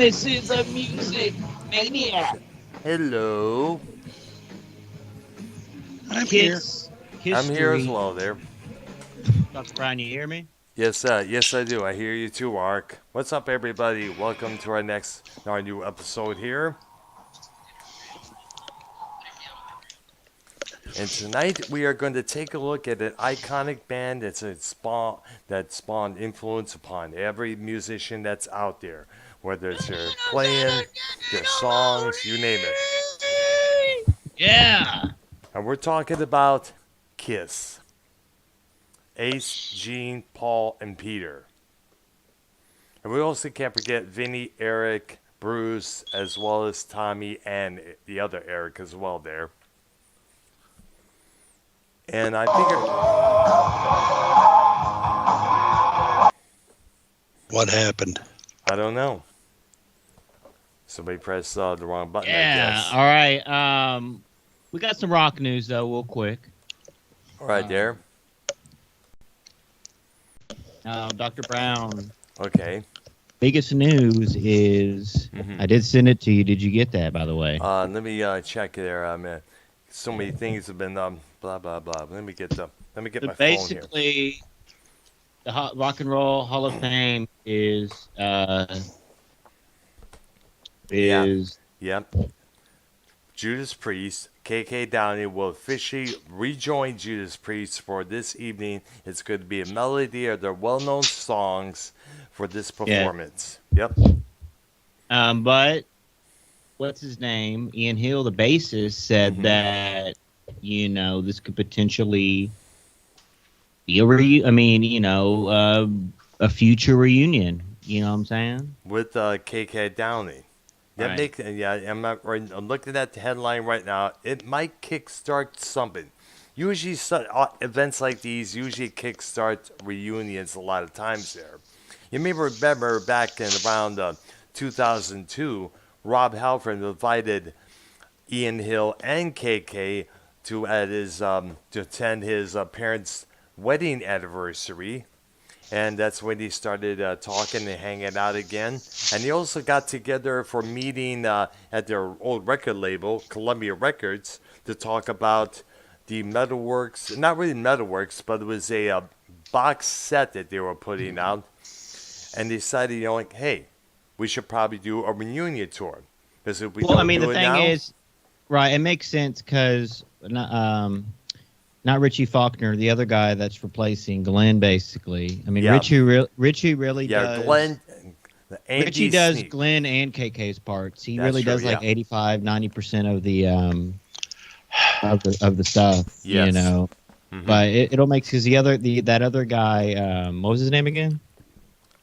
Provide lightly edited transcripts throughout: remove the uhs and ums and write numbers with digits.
This is a music maniac. Hello. I'm here. Kiss I'm here as history. well there. Dr. Brian, you hear me? Yes, I do. I hear you too, Ark. What's up, everybody? Welcome to our new episode here. And tonight we are going to take a look at an iconic band that spawned influence upon every musician that's out there, whether it's their playing, their songs, you name it. Yeah. And we're talking about Kiss. Ace, Gene, Paul, and Peter. And we also can't forget Vinny, Eric, Bruce, as well as Tommy and the other Eric as well there. And I figure, What happened? I don't know. Somebody pressed the wrong button, I Yeah. guess. All right. We got some rock news though, real quick. All right, there. Dr. Brown. Okay. Biggest news is I did send it to you. Did you get that, by the way? Let me check there. So many things have been blah blah blah. Let me get my phone here. Basically, the Rock and Roll Hall of Fame is Yep. Judas Priest, KK Downey will officially rejoin Judas Priest for this evening. It's going to be a melody of their well-known songs for this performance. Yeah. Yep. But what's his name? Ian Hill, the bassist, said that this could potentially be a future reunion. You know what I'm saying? With KK Downey. Right. I'm looking at the headline right now. It might kickstart something. Usually, events like these usually kickstart reunions a lot of times there. You may remember back in around 2002, Rob Halford invited Ian Hill and KK to attend his parents' wedding anniversary. And that's when he started talking and hanging out again. And they also got together for a meeting at their old record label, Columbia Records, to talk about the Metalworks, not really Metalworks, but it was a box set that they were putting out. And they decided, hey, we should probably do a reunion tour. Because if we don't do the it thing now, is, right, it makes sense because not Richie Faulkner, the other guy that's replacing Glenn, basically. I mean, Yeah. Richie really does. Glenn, Andy Richie does Sneap. Glenn and KK's parts. He That's really does true, like yeah. 85, 90% of the of the stuff. Yes. But it'll make because that other guy, what was his name again?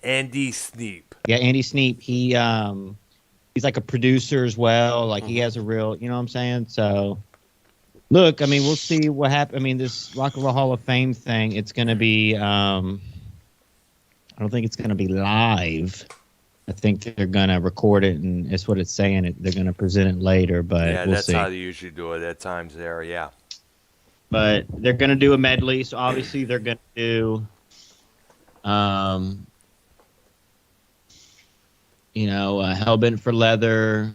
Andy Sneap. Yeah, Andy Sneap. He's like a producer as well. Like he has a real, you know what I'm saying? So. Look, I mean, we'll see what happens. I mean, this Rock and Roll Hall of Fame thing, it's going to be, I don't think it's going to be live. I think they're going to record it, and that's what it's saying. They're going to present it later, but Yeah, we'll that's see. how they usually do it at times there, yeah. But they're going to do a medley, so obviously they're going to do, Hellbent for Leather.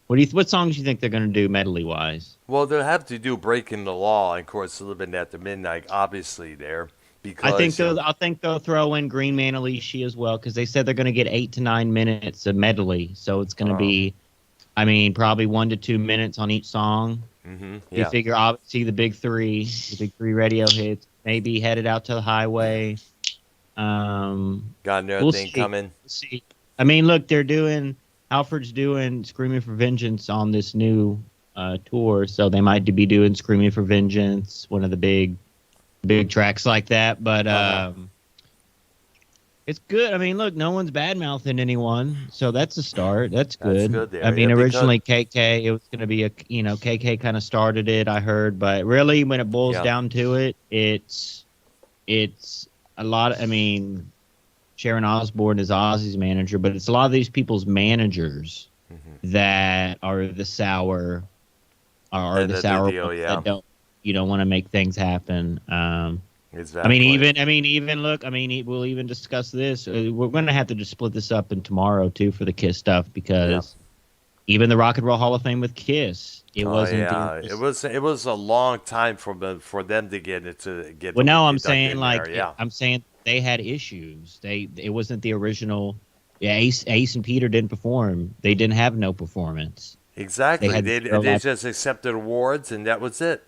What songs do you think they're going to do medley wise? Well, they'll have to do Breaking the Law, of course, Living After Midnight, obviously, there. Because, I think they'll throw in Green Man Alicia as well because they said they're going to get 8 to 9 minutes of medley, so it's going to be, probably 1 to 2 minutes on each song. Yeah. You figure obviously the big three radio hits, maybe Headed Out to the Highway. Got another we'll thing see. coming. We'll see. I mean, look, Alfred's doing Screaming for Vengeance on this new tour, so they might be doing Screaming for Vengeance, one of the big tracks like that. But, It's good. I mean, look, no one's bad mouthing anyone, so that's a start. That's That's good. good I there. Yeah, mean, because originally KK, it was going to be KK kind of started it, I heard, but really, when it boils yeah, down to it, it's a lot. I mean, Sharon Osbourne is Ozzy's manager, but it's a lot of these people's managers that are the end of the sour deal. ones that Yeah, don't want to make things happen. exactly. I mean, even look. I mean, we'll even discuss this. We're going to have to just split this up in tomorrow too for the Kiss stuff Yeah. because even the Rock and Roll Hall of Fame with Kiss, it Oh wasn't the yeah, it was a long time for them to get well. No, I'm inducted saying in there. like Yeah, I'm saying they had issues. It wasn't the original. Yeah, Ace and Peter didn't perform. They didn't have no performance. They exactly. had They zero they live. just accepted awards and that was it.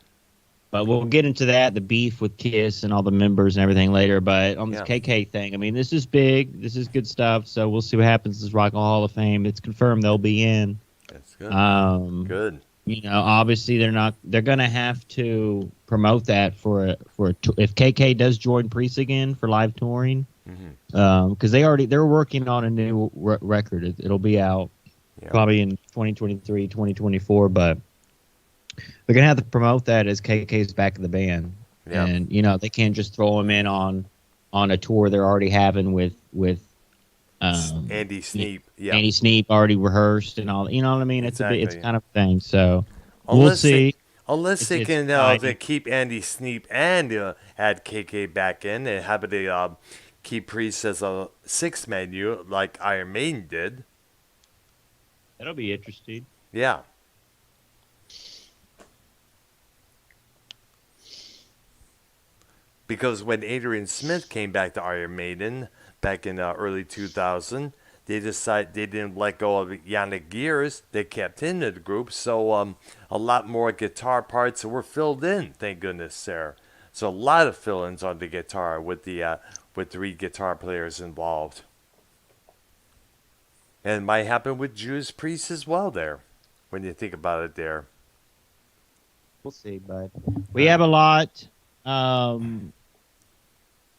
But we'll get into that, the beef with Kiss and all the members and everything later. But on this Yeah, KK thing, I mean, this is big. This is good stuff. So we'll see what happens. This Rock and Roll Hall of Fame. It's confirmed they'll be in. that's good. Um, Good. obviously they're not. They're gonna have to promote that if KK does join Priest again for live touring, Hmm. because they're working on a new record. It'll be out Yeah, probably in 2023, 2024, but they're gonna have to promote that as KK's back in the band, yeah. and they can't just throw him in on a tour they're already having with Andy y- Sneap. Yeah, Andy Sneap already rehearsed and all. You know what I mean? It's exactly. kind of a thing. So we'll Unless they see. unless they It's can they exciting. keep Andy Sneap and add KK back in and have it keep Priest as a six menu like Iron Maiden did. That'll be interesting. Yeah. Because when Adrian Smith came back to Iron Maiden back in early 2000, they decided they didn't let go of Yannick Gears. They kept him in the group, so a lot more guitar parts were filled in. Thank goodness, there. So a lot of fill-ins on the guitar with three guitar players involved, and it might happen with Judas Priest as well. There, when you think about it, there. We'll see, bud. We All have right. a lot. Um,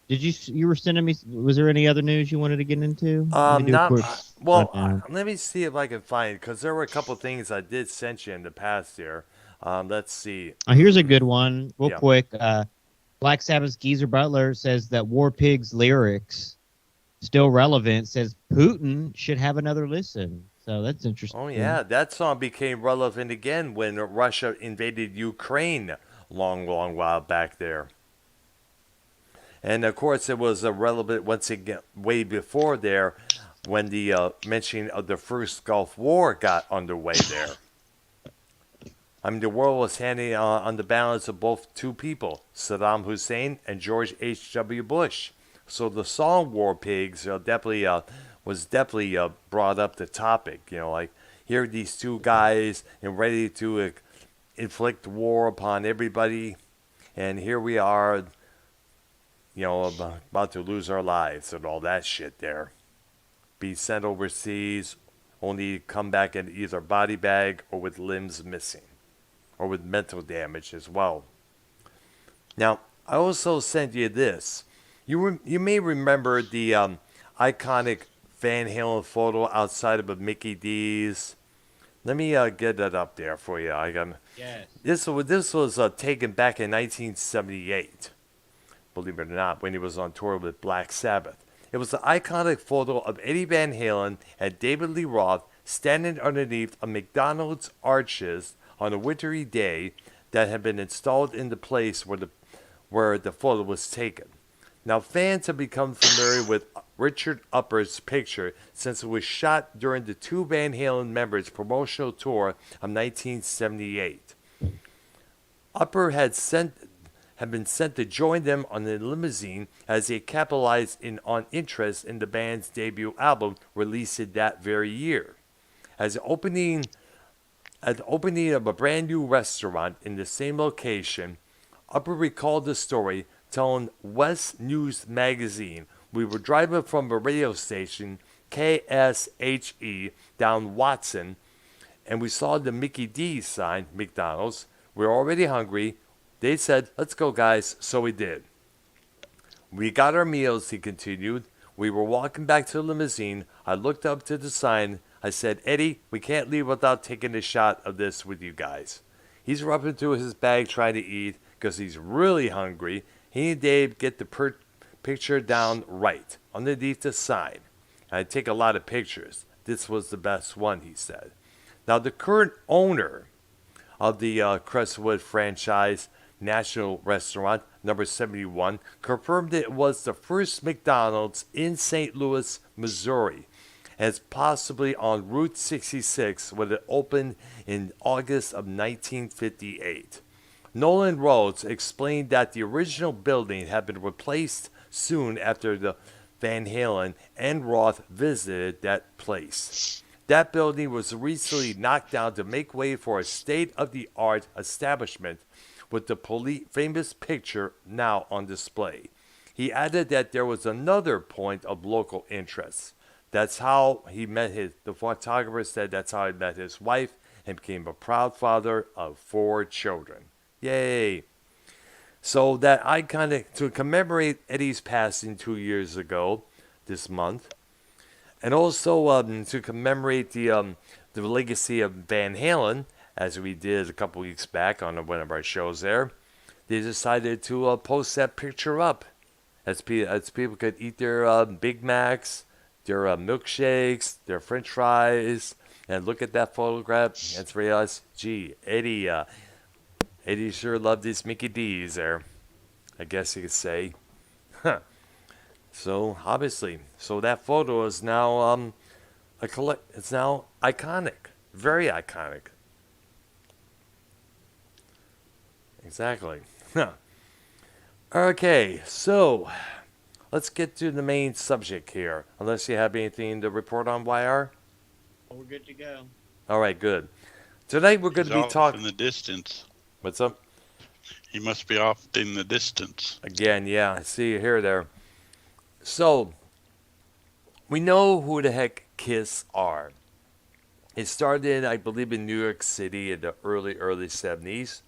you were sending me? Was there any other news you wanted to get into? Let me do a Not quick well. rundown. Let me see if I can find because there were a couple things I did send you in the past here. Let's see. Here's a good one, real Yeah. quick. Black Sabbath's Geezer Butler says that War Pigs lyrics still relevant. Says Putin should have another listen. So that's Oh interesting. yeah, that song became relevant again when Russia invaded Ukraine long while back there. And of course, it was relevant once again way before there when the mentioning of the first Gulf War got underway there. I mean, the world was hanging on the balance of both two people, Saddam Hussein and George H.W. Bush. So the song "War Pigs" definitely was definitely brought up the topic. Like here are these two guys and ready to inflict war upon everybody, and here we are, about to lose our lives and all that shit. There, be sent overseas, only come back in either body bag or with limbs missing or with mental damage as well. Now, I also sent you this. You may remember the iconic Van Halen photo outside of a Mickey D's. Let me get that up there for you. Yes. This was taken back in 1978. Believe it or not, when he was on tour with Black Sabbath. It was the iconic photo of Eddie Van Halen and David Lee Roth standing underneath a McDonald's arches on a wintry day that had been installed in the place where the photo was taken. Now, fans have become familiar with Richard Upper's picture since it was shot during the two Van Halen members' promotional tour of 1978. Upper had been sent to join them on the limousine as they capitalized on interest in the band's debut album released that very year. As the opening At the opening of a brand new restaurant in the same location, Upper recalled the story, telling West News magazine, "We were driving from a radio station, KSHE, down Watson, and we saw the Mickey D's sign, McDonald's. We were already hungry. They said, 'Let's go, guys,' so we did. We got our meals," he continued. We were walking back to the limousine. I looked up to the sign. I said, Eddie, we can't leave without taking a shot of this with you guys. He's rubbing through his bag trying to eat because he's really hungry. He and Dave get the picture down right underneath the sign. I take a lot of pictures. This was the best one, he said. Now, the current owner of the Crestwood franchise National Restaurant, number 71, confirmed it was the first McDonald's in St. Louis, Missouri, as possibly on Route 66 when it opened in August of 1958. Nolan Rhodes explained that the original building had been replaced soon after the Van Halen and Roth visited that place. That building was recently knocked down to make way for a state-of-the-art establishment with the famous picture now on display. He added that there was another point of local interest. That's how he met the photographer said that's how he met his wife and became a proud father of 4 children. Yay! So that to commemorate Eddie's passing 2 years ago this month, and also to commemorate the legacy of Van Halen, as we did a couple weeks back on one of our shows there, they decided to post that picture up as people could eat their Big Macs, their milkshakes, their French fries, and look at that photograph and realize, gee, Eddie sure loved his Mickey D's there, I guess you could say. Huh. So obviously, that photo is now it's now iconic, very iconic. Exactly. Huh. Okay, so let's get to the main subject here. Unless you have anything to report on, YR. We're good to go. All right, good. Tonight we're going to be talking in the distance. What's up? He must be off in the distance. Again, yeah, I see you here there. So, we know who the heck Kiss are. It started, I believe, in New York City in the early 70s.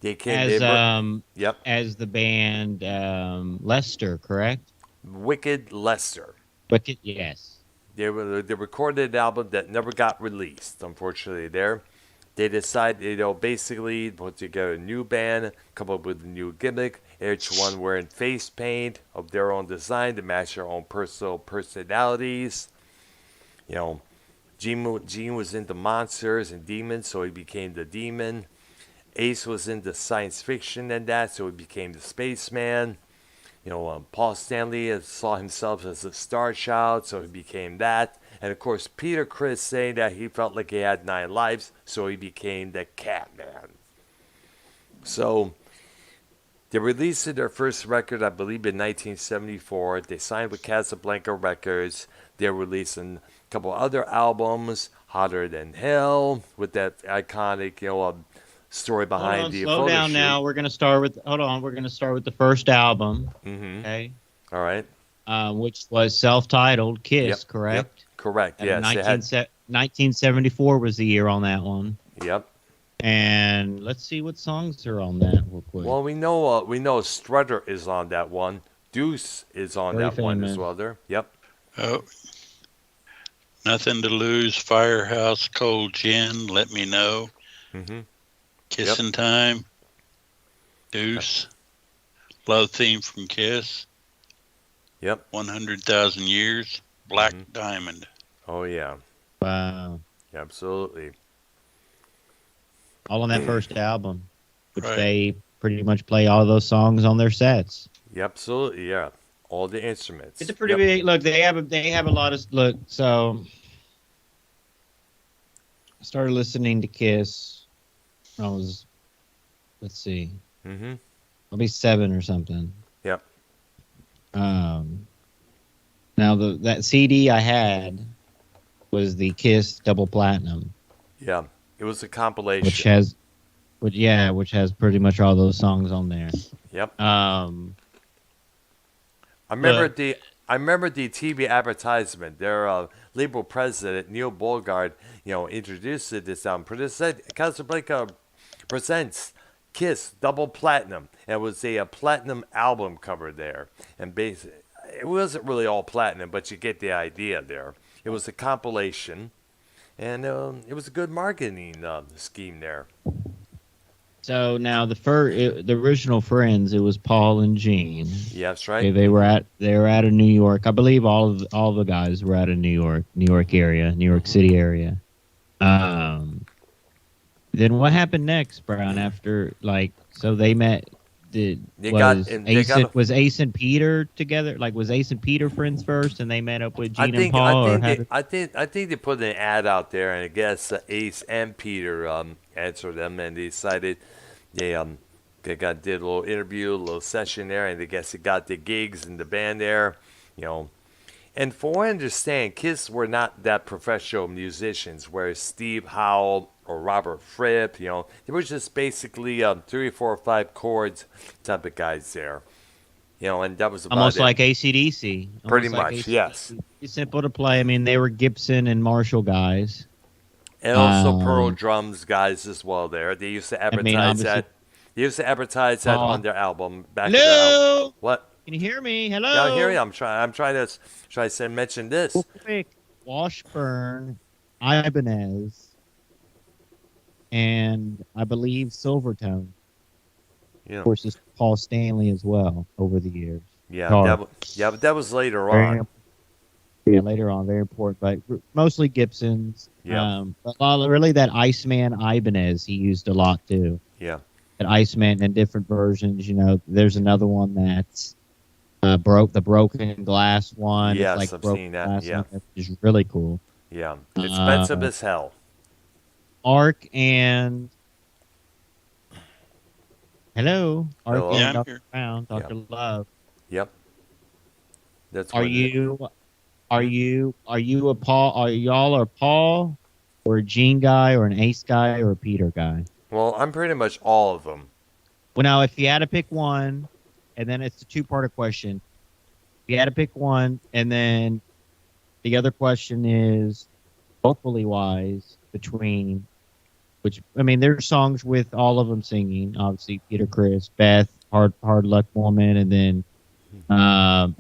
They came as the band Lester, correct? Wicked Lester. Wicked, yes. They recorded an album that never got released, unfortunately. They decided, basically put together a new band, come up with a new gimmick. Each one wearing face paint of their own design to match their own personal personalities. Gene was into monsters and demons, so he became the demon. Ace was into science fiction and that, so he became the spaceman. Paul Stanley saw himself as a star child, so he became that. And of course, Peter Criss saying that he felt like he had 9 lives, so he became the Catman. So they released their first record, I believe, in 1974. They signed with Casablanca Records. They're releasing a couple other albums, Hotter Than Hell, with that iconic, story behind the slow down shoot. Now. We're gonna start with the first album. Mm-hmm. Okay. All right. Which was self-titled Kiss, correct? Yep. Correct. Yes. 1974 was the year on that one. Yep. And let's see what songs are on that real quick. Well, we know Strutter is on that one. Deuce is on Very that famous. one as well. There. Yep. Oh, Nothing to Lose, Firehouse, Cold Gin, Let Me Know, Mm-hmm. Kissin' Time, Deuce, Love Theme from Kiss, Yep. 100,000 Years, Black Diamond. Oh yeah. Wow. Absolutely. All on that first album, which Right. they pretty much play all those songs on their sets. Absolutely. Yeah. All the instruments. It's a pretty big look. They have a lot of look. So I started listening to Kiss. I was, let's see, Mm-hmm. I'll be 7 or something. Yep. Now that CD I had was the Kiss Double Platinum, Yeah. It was a compilation. which has pretty much all those songs on there. Yep. Uh, I remember the TV advertisement. Their label president Neil Bogart, introduced this album. It said Casablanca presents Kiss Double Platinum. And it was a platinum album cover there, and it wasn't really all platinum, but you get the idea there. It was a compilation, and it was a good marketing scheme there. So now the original Friends, it was Paul and Gene. Yeah, that's Okay, right. they were out of New York. I believe all the guys were out of New York area, New York City area. Then what happened next, Brown? After so they met. They got and they got a, Was Ace and Peter together? Like was Ace and Peter friends first, and they met up with Gene and Paul, or how did? I think they put an ad out there, and I guess Ace and Peter answered them, and they decided they did a little interview, a little session there, and I guess they got the gigs in the band there, you know. And for what I understand, Kiss were not that professional musicians, whereas Steve Howe or Robert Fripp, they were just basically 3, 4, or 5 chords type of guys there. And that was about Almost it. like AC/DC. Pretty Almost like much, AC/DC. yes. It's simple to play. I mean, they were Gibson and Marshall guys. And also Pearl Drums guys as well there. They used to I mean, advertise obviously. that. They used to advertise that Paul. on their album. Back in their album. Hello. What? Can you hear me? Hello. Yeah, I hear you. I'm trying to say mention this. Real quick. Washburn, Ibanez, and I believe Silvertone. Yeah. Of course, it's Paul Stanley as well over the years. Yeah, Guitar. but that was later Very on. Yeah, later on, very important, but mostly Gibsons. Yeah. But really, that Iceman Ibanez he used a lot too. Yeah. That Iceman in different versions. There's another one that's the broken glass one. Yes, it's like I've broken seen that. glass Yeah. one, which is really cool. Yeah. Expensive as hell. Ark and hello, Ark Hello. and Yeah, I'm Dr. here. Brown, Dr. Love. Yep. That's Are what you a Paul? Are y'all Paul or a Gene guy or an Ace guy or a Peter guy? Well, I'm pretty much all of them. Well, now if you had to pick one, and then it's a two-part question. If you had to pick one, and then the other question is vocally wise between which I mean there's songs with all of them singing. Obviously, Peter, Chris, Beth, Hard Luck Woman, and then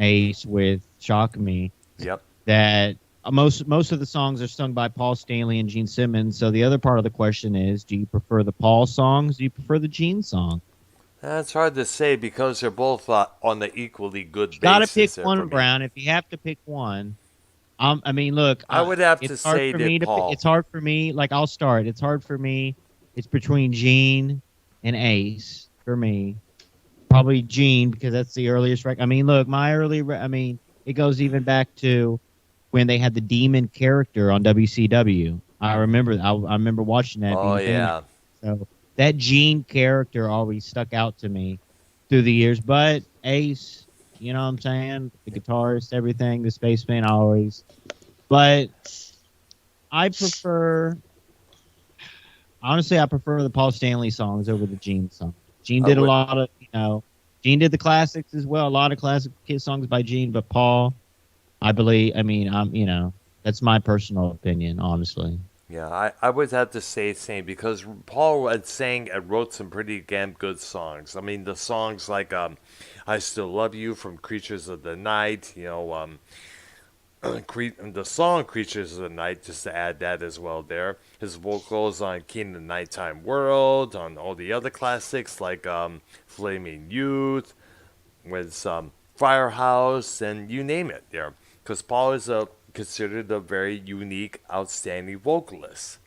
Ace with Shock Me. Yep. That most of the songs are sung by Paul Stanley and Gene Simmons. So the other part of the question is, do you prefer the Paul songs? Do you prefer the Gene song? That's hard to say because they're both on the equally good basis. Got to pick there one, for me. Brown. If you have to pick one, I mean, look, I would have it's to hard say for that me Paul. It's hard for me. Like I'll start. It's hard for me. It's between Gene and Ace for me. Probably Gene because that's the earliest. I mean, look, it goes even back to when they had the demon character on WCW. I remember watching that. Oh being yeah. famous. So that Gene character always stuck out to me through the years. But Ace, you know what I'm saying? The guitarist, everything, the spaceman always. But I prefer the Paul Stanley songs over the Gene songs. Gene did a lot of, Gene did the classics as well. A lot of classic Kiss songs by Gene, but Paul, that's my personal opinion, honestly. Yeah, I would have to say the same because Paul had sang and wrote some pretty damn good songs. I mean, the songs like "I Still Love You" from Creatures of the Night, the song "Creatures of the Night," just to add that as well. There, his vocals on "King of the Nighttime World," on all the other classics like "Flaming Youth," with "Firehouse," and you name it. There, because Paul is considered a very unique, outstanding vocalist.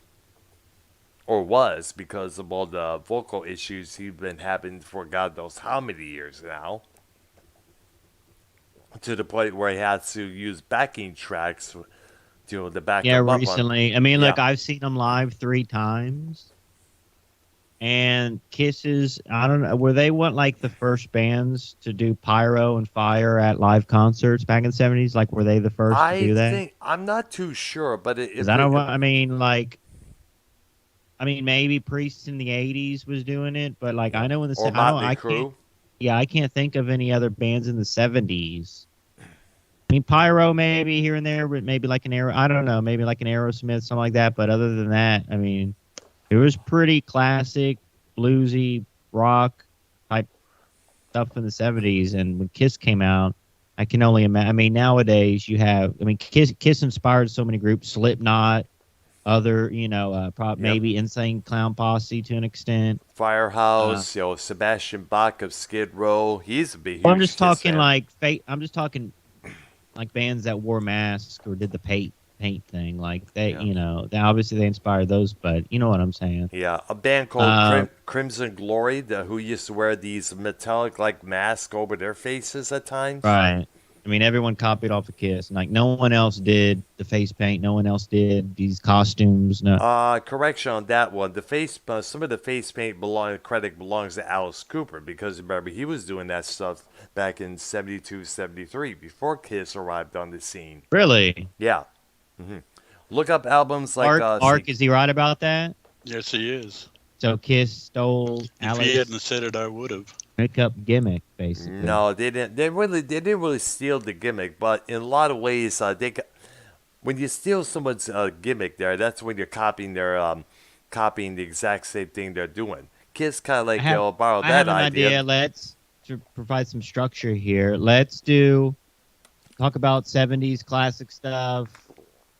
Or was, because of all the vocal issues he's been having for God knows how many years now. To the point where he has to use backing tracks to back Yeah, him up. recently. I mean, look, I've seen him live 3 times. And Kisses, I don't know, were they like the first bands to do pyro and fire at live concerts back in the 70s? Like, were they the first to do that? I'm not too sure, but maybe Priest in the 80s was doing it, but like I know in the or Motley Crue. I can't think of any other bands in the 70s. I mean, pyro maybe here and there, but maybe like I don't know, maybe like an Aerosmith, something like that. But other than that, I mean, it was pretty classic, bluesy, rock type stuff in the 70s. And when Kiss came out, I can only imagine. I mean, nowadays you have. I mean, Kiss inspired so many groups. Slipknot, other, Yep. maybe Insane Clown Posse to an extent. Firehouse, Sebastian Bach of Skid Row. He's a big, Well, I'm huge just Kiss talking fan. like fate. I'm just talking like bands that wore masks or did the paint thing. Like they, Yeah. they obviously they inspired those, but you know what I'm saying. Yeah, a band called Uh, Crimson Glory, who used to wear these metallic like masks over their faces at times. right. I mean, everyone copied off of Kiss. And, like no one else did the face paint. No one else did these costumes. No. Correction on that one. Some of the face paint credit belongs to Alice Cooper because remember he was doing that stuff back in 72, 73 before Kiss arrived on the scene. Really? Yeah. Look up albums like Ark, is he right about that? Yes, he is. So Kiss stole If he Alex hadn't said it, I would have. makeup gimmick, basically. No, they didn't. They didn't really steal the gimmick, but in a lot of ways, when you steal someone's gimmick, that's when you're copying the exact same thing they're doing. Kids kind of like borrow I have that an idea. idea. Let's to provide some structure here. Talk about 70s classic stuff.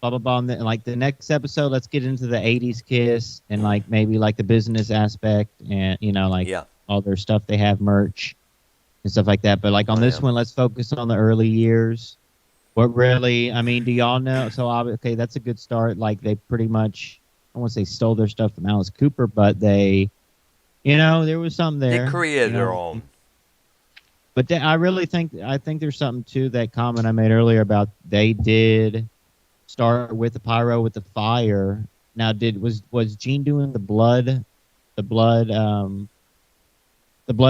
Blah blah blah. And like the next episode, let's get into the 80s Kiss and like maybe like the business aspect and like Yeah. all their stuff they have merch and stuff like that. But like on this one, let's focus on the early years. What really? I mean, do y'all know? So okay, that's a good start. Like they pretty much, I won't say stole their stuff from Alice Cooper, but they, there was something there. They created their own. But I think there's something to that comment I made earlier about they did start with the pyro with the fire. Now, was Gene doing the blood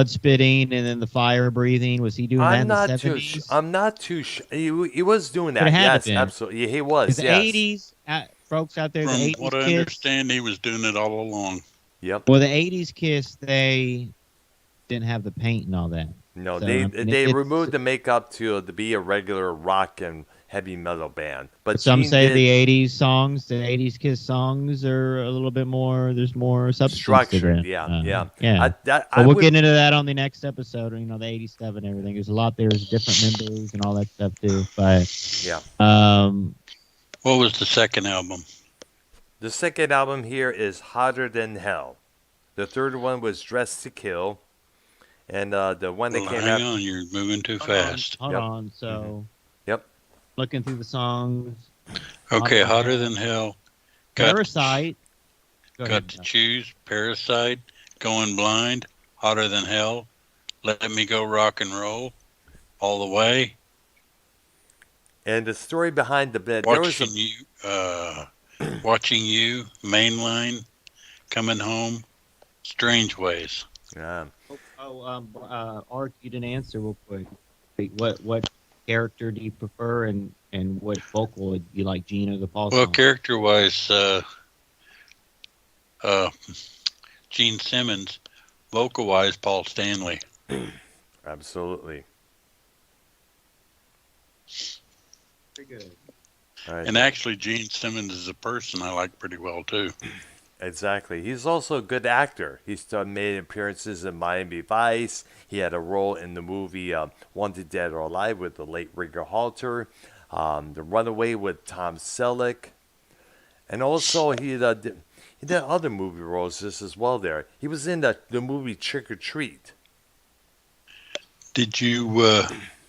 spitting and then the fire breathing? Was he doing that in the 70s? I'm not too sure. He was doing But that. it had Yes, to been. absolutely. Yeah, he was. The Yes. 80s folks out there, From the 80s what I Kiss. understand, he was doing it all along. Yep. Well, the 80s Kiss, they didn't have the paint and all that. No, So, they I mean, they it's- removed the makeup to be a regular rock and heavy metal band. But Some Gene say did the 80s Kiss songs are a little bit more, there's more substance to structured. them. Yeah, yeah. Yeah. But But we'll get into that on the next episode. The 80s stuff and everything. There's a lot there. There's different members and all that stuff too. But Yeah. What was the second album? The second album here is Hotter Than Hell. The third one was Dressed to Kill. And the one that Well, came hang out. on, you're moving too fast. Hold Yep. on. So Yep. looking through the songs. Okay, Hotter Than Hell. Got, Parasite. Go ahead, got to John. choose Parasite, Going Blind, Hotter Than Hell, Let Me Go Rock and Roll, All the Way, And the story behind the bed. There was Watching You, Mainline, Coming Home, Strange Ways. Art, you didn't answer real quick. Wait, what character do you prefer and what vocal do you like, Gene or the Paul Well, song? character-wise, Gene Simmons, vocal-wise, Paul Stanley. Absolutely. Pretty good. All right. And actually, Gene Simmons as a person I like pretty well, too. Exactly. He's also a good actor. He's made appearances in Miami Vice. He had a role in the movie Wanted Dead or Alive with the late Rigger Halter. The Runaway with Tom Selleck. And also he did other movie roles just as well there. He was in the movie Trick or Treat. Did you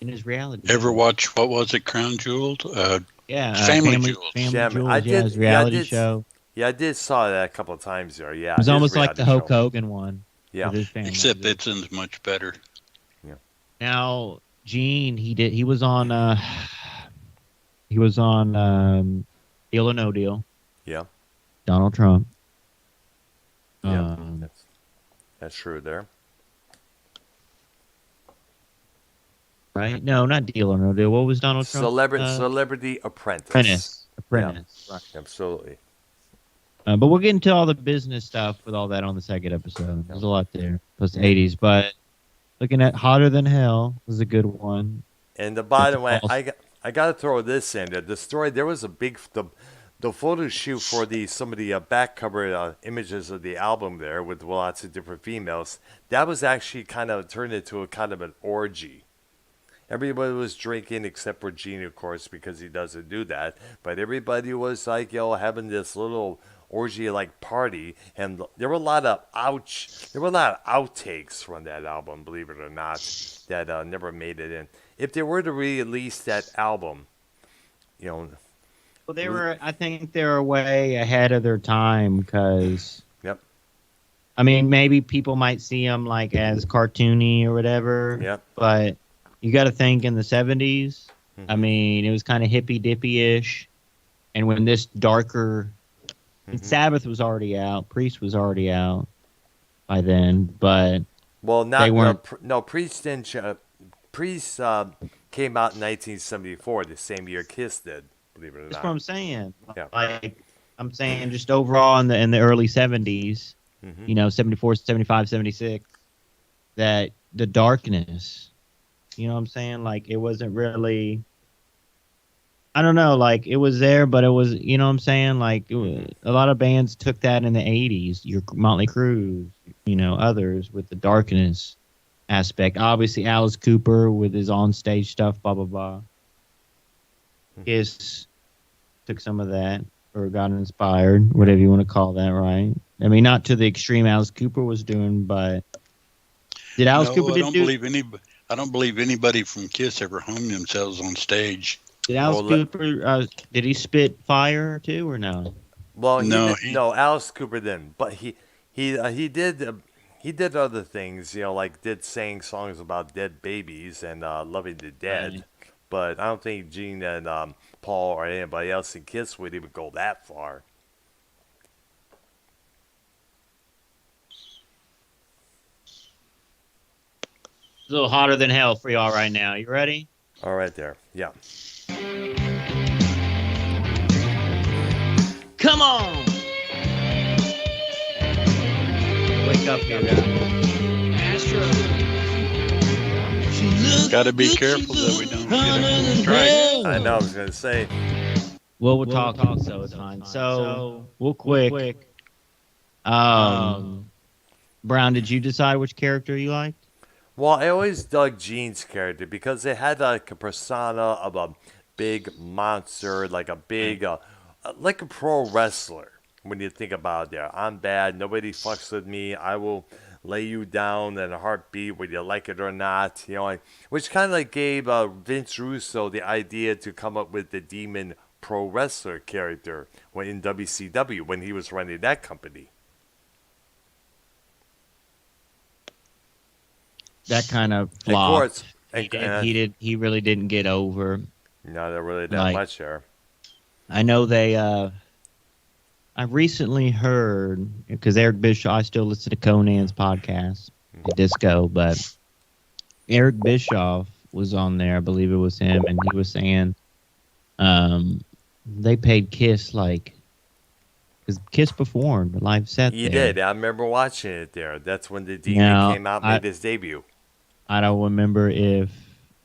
In his reality ever show. watch, what was it, Crown Jewel? Family Jewels. Family Family- Jewels, I yeah, did- his reality I did- show. Yeah, I did saw that a couple of times there. Yeah, It was his almost like the reality Hulk show. Hogan one. Yeah. with his family. Except this one's much better. Now, Gene, he was on Deal or No Deal. Yeah. Donald Trump. Yeah. That's true there. Right? No, not Deal or No Deal. What was Donald Trump? Celebrity Apprentice. Apprentice. Right. Absolutely. But we'll get into all the business stuff with all that on the second episode. There's a lot there, plus the 80s. But looking at Hotter Than Hell was a good one. And by the way, false- I got to throw this in there. The story, there was a big the photo shoot for some of the back cover images of the album there with lots of different females. That was actually kind of turned into a kind of an orgy. Everybody was drinking except for Gene, of course, because he doesn't do that. But everybody was like, having this little orgy-like party, and there were a lot of outtakes from that album, believe it or not, that never made it in. If they were to release that album, you know, Well, I think they were way ahead of their time because, yep, I mean, maybe people might see them like as cartoony or whatever. yep. But you got to think in the 70s, I mean, it was kind of hippy dippy ish. And when this darker, Sabbath was already out, Priest was already out by then, but Well, they weren't. Priest didn't. Priest came out in 1974, the same year Kiss did. Believe it or That's not. what I'm saying. Yeah. Like, I'm saying just overall in the early 70s, 74, 75, 76, that the darkness, you know what I'm saying? Like, it wasn't really, I don't know, like, it was there, but it was, you know what I'm saying? Like, a lot of bands took that in the 80s, your Motley Crue, others with the darkness aspect. Obviously, Alice Cooper with his on-stage stuff, blah, blah, blah. Kiss took some of that or got inspired, whatever you want to call that, right? I mean, not to the extreme Alice Cooper was doing, but did Alice Cooper I don't believe anybody from Kiss ever hung themselves on stage. Did Alice Cooper did he spit fire too or no? Well, no, Alice Cooper didn't, but he did other things, like sang songs about dead babies and loving the dead. Right. But I don't think Gene and Paul or anybody else in Kiss would even go that far. It's a little hotter than hell for y'all right now. You ready? All right, there, yeah. Come on! Wake up here, Astro. Got to be careful that we don't get a strike. I know. I was gonna say. Well, we'll talk so it's fine. So, real quick. Brown, did you decide which character you liked? Well, I always dug Gene's character because it had like a persona of a big monster, like a big, like a pro wrestler. When you think about it, there, I'm bad. Nobody fucks with me. I will lay you down in a heartbeat, whether you like it or not. Which kind of like gave Vince Russo the idea to come up with the Demon pro wrestler character when in WCW when he was running that company. That kind of flopped. Of course, he really didn't get over. No, they're really that much there. I know they. I recently heard because Eric Bischoff. I still listen to Conan's podcast, Disco, but Eric Bischoff was on there. I believe it was him, and he was saying, they paid Kiss because Kiss performed a live set. He there. did. I remember watching it there. That's when the Demon came out, and made his debut. I don't remember if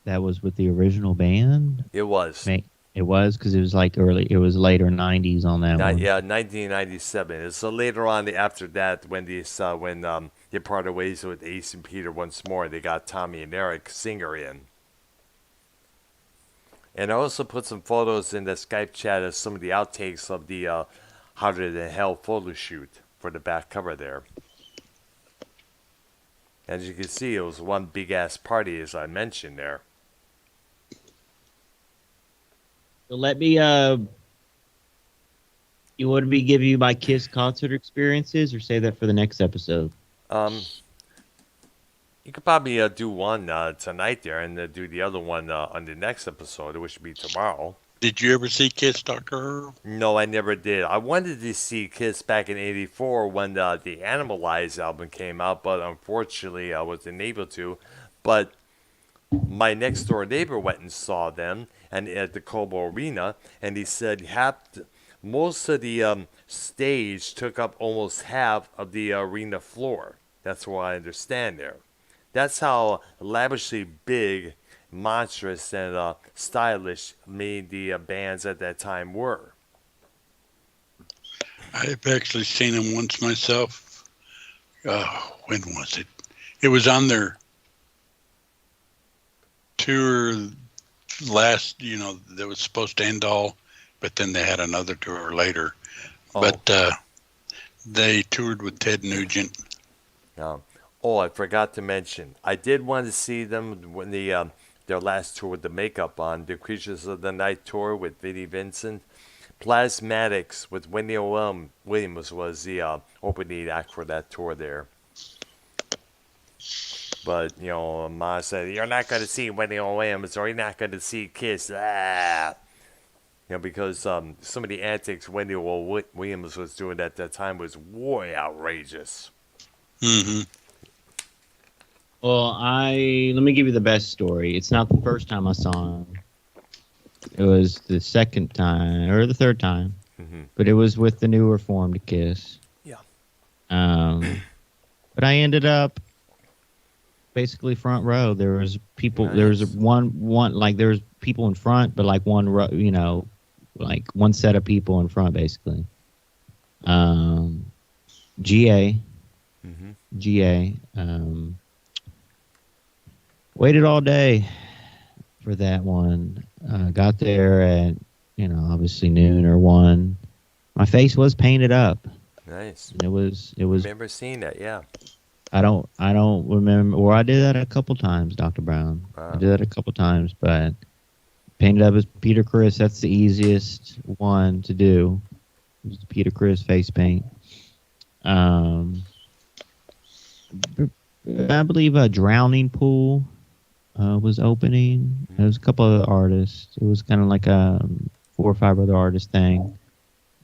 that was with the original band. It was. It was because it was it was later 90s on that one. Yeah, 1997. So later on, after that, when they parted ways with Ace and Peter once more, they got Tommy and Eric Singer in. And I also put some photos in the Skype chat of some of the outtakes of the Hotter Than Hell photo shoot for the back cover there. As you can see, it was one big-ass party, as I mentioned there. So let me, you want me to give you my Kiss concert experiences or save that for the next episode? You could probably do one tonight there and do the other one on the next episode, which would be tomorrow. Did you ever see Kiss, Dr. Herb? No, I never did. I wanted to see Kiss back in '84 when the Animalize album came out, but unfortunately I wasn't able to. But my next door neighbor went and saw them and at the Cobo Arena, and he said most of the stage took up almost half of the arena floor. That's what I understand there. That's how lavishly big, monstrous, and stylish made the bands at that time were. I've actually seen them once myself. When was it? It was on their tour last, that was supposed to end all, but then they had another tour later. Oh. But they toured with Ted Nugent. Oh, I forgot to mention. I did want to see them when their last tour with the makeup on, the Creatures of the Night tour with Vinnie Vincent. Plasmatics with Wendy Williams was the opening act for that tour there. But, Ma said, you're not going to see Wendy Williams or you're not going to see Kiss. Because some of the antics Wendy Williams was doing at that time was way outrageous. Mm-hmm. Well, let me give you the best story. It's not the first time I saw him. It was the second time or the third time, but it was with the newer formed Kiss. Yeah. But I ended up basically front row. There was people. Nice. There was one like there was people in front, but like one row, like one set of people in front, basically. GA. Waited all day for that one. Got there at, obviously noon or 1. My face was painted up. Nice. And it was. I remember seeing that, yeah. I don't remember. Or I did that a couple times, Dr. Brown. I did that a couple times, but painted up as Peter Criss. That's the easiest one to do. Just Peter Criss face paint. I believe a Drowning Pool was opening. There was a couple of other artists. It was kind of like a 4 or 5 other artist thing.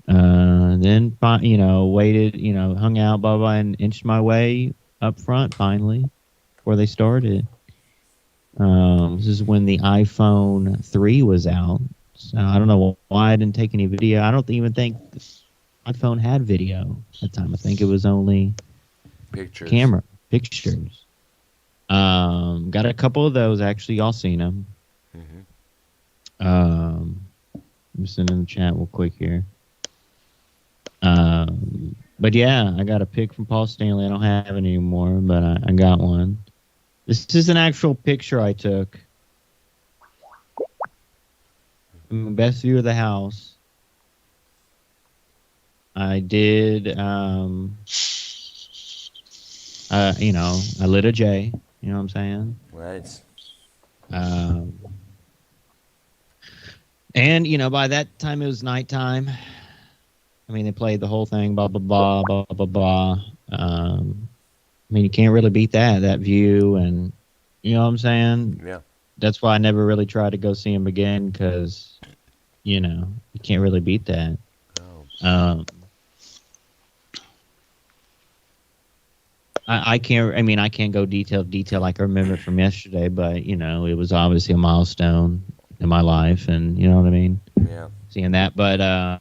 Then, waited, hung out, blah, blah, and inched my way up front finally before they started. This is when the iPhone 3 was out. So I don't know why I didn't take any video. I don't even think my phone had video at the time. I think it was only pictures. Pictures. Got a couple of those, actually. Y'all seen them. I'm sending in the chat real quick here. But yeah, I got a pic from Paul Stanley. I don't have it anymore, but I got one. This is an actual picture I took. From the best view of the house. I did, I lit a J. You know what I'm saying? Right. And, by that time it was nighttime. I mean, they played the whole thing, blah, blah, blah, blah, blah, blah. You can't really beat that view, and you know what I'm saying? Yeah. That's why I never really tried to go see him again, because, you can't really beat that. Oh. I can't go detail like I remember from yesterday, but, it was obviously a milestone in my life, and you know what I mean? Yeah. Seeing that, but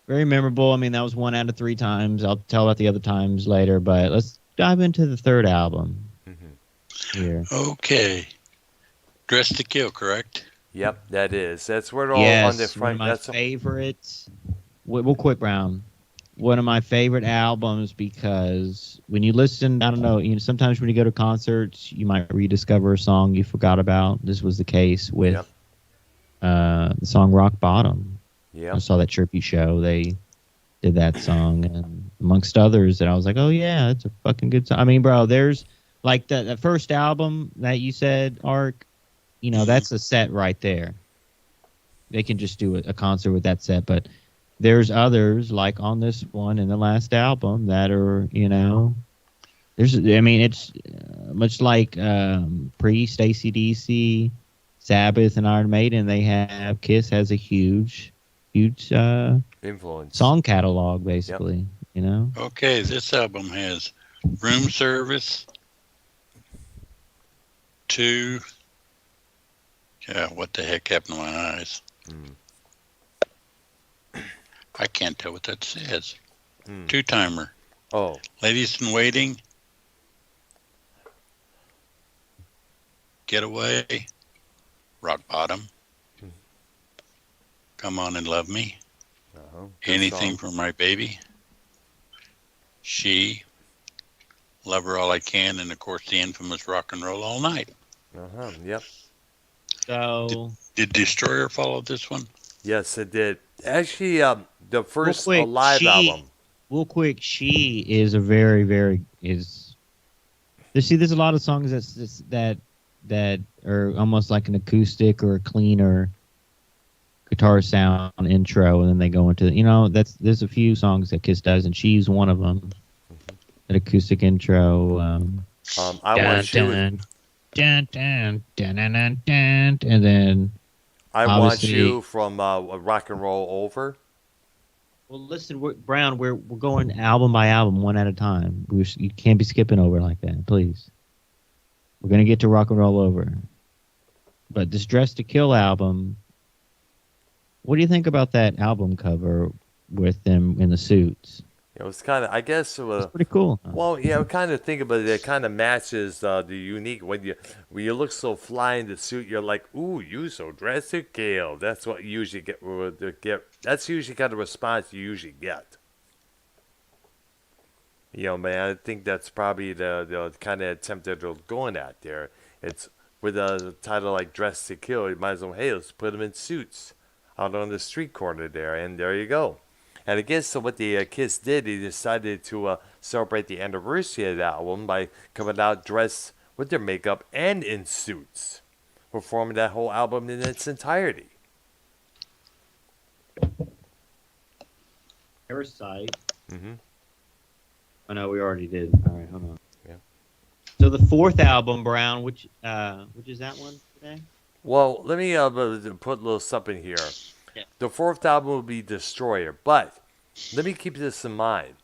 very memorable. That was 1 out of 3 times. I'll tell about the other times later, but let's dive into the third album here. Okay. Dress to Kill, correct? Yep, that is. That's where it all on the front. One of my favorites. Real quick, Brown. One of my favorite albums, because when you listen, I don't know, sometimes when you go to concerts, you might rediscover a song you forgot about. This was the case with the song Rock Bottom. Yeah. I saw that Chirpy show. They did that song, and amongst others, that I was like, oh, yeah, it's a fucking good song. Bro, there's like the first album that you said, Ark, that's a set right there. They can just do a concert with that set, but there's others, like on this one and the last album, that are, it's much like Priest, AC/DC, Sabbath, and Iron Maiden. They have Kiss has a huge influence song catalog, basically. Okay, this album has Room Service, 2. Yeah, what the heck happened to my eyes? I can't tell what that says. 2-timer. Oh. Ladies in Waiting. Getaway. Rock Bottom. Come On and Love Me. Anything for My Baby. She. Love Her All I Can, and of course the infamous Rock and Roll All Night. Yep. Did, So did Destroyer follow this one? Yes, it did. Actually, the real first quick, live album. she is a very, very is. See, there's a lot of songs that are almost like an acoustic or a cleaner guitar sound intro, and then they go into there's a few songs that Kiss does, and she's one of them. An acoustic intro. I Dun, Want You. dun, dun, dun, dun, dun, dun, dun, and then I Want obviously. You from Rock and Roll Over. Well, listen, Brown, we're going album by album, one at a time. You can't be skipping over like that, please. We're gonna get to Rock and Roll Over, but this Dress to Kill album. What do you think about that album cover with them in the suits? It was kind of, I guess, It's pretty cool. well, yeah, I kind of think about it. It kind of matches the unique when you look so fly in the suit. You're like, ooh, you so dressed to kill. That's what you usually get. That's usually kind of response you usually get. Man, I think that's probably the kind of attempt that they're going at there. It's with a title like "Dress to Kill." You might as well, hey, let's put them in suits out on the street corner there, and there you go. And I guess so what the Kiss did, he decided to celebrate the anniversary of the album by coming out dressed with their makeup and in suits, performing that whole album in its entirety. Parasite. hmm Oh no, we already did. All right, hold on. Yeah. So the fourth album, Brown, which is that one today? Well, let me put a little something here. Yeah. The fourth album will be Destroyer, but let me keep this in mind.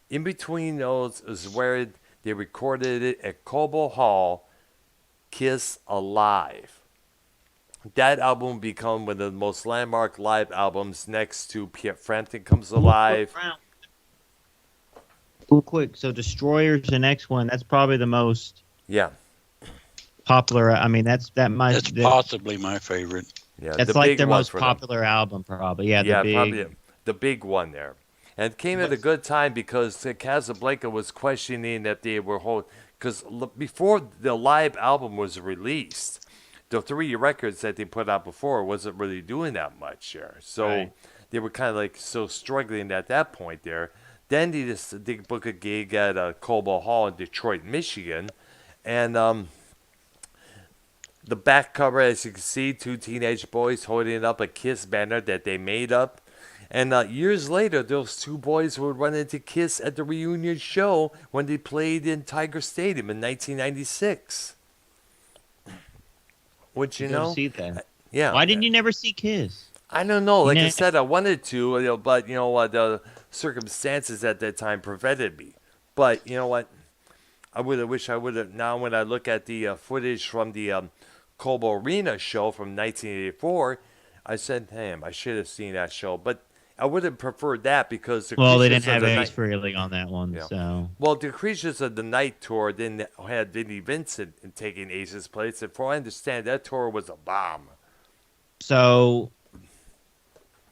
In between those is where they recorded it at Cobo Hall, Kiss Alive. That album will become one of the most landmark live albums next to Piet Frampton Comes Alive. Real quick, so Destroyer's the next one. That's probably the most Yeah, popular. I mean, that's Possibly my favorite. yeah. that's the like big their one most for them. popular album, probably. Yeah, Yeah, the big. probably the big one there. And it came at a good time because Casablanca was questioning that they were because before the live album was released, the three records that they put out before wasn't really doing that much there. So Right. they were kind of like so struggling at that point there. Then they book a gig at Cobo Hall in Detroit, Michigan, and the back cover, as you can see, two teenage boys holding up a Kiss banner that they made up. And years later, those two boys would run into Kiss at the reunion show when they played in Tiger Stadium in 1996. Would you Go to know? see that. Yeah. Why didn't you never see Kiss? I don't know. Like I Ne- said, I wanted to, but the circumstances at that time prevented me. But you know what? I wish I would have. Now, when I look at the footage from the Cobo Arena show from 1984, I said, "Damn, I should have seen that show." But I would have preferred that because the Well, they Creatures didn't of have the Ace Night. Frehley on that one, Yeah. so Well, the Creatures of the Night tour didn't had Vinnie Vincent taking Ace's place, and for I understand, that tour was a bomb. so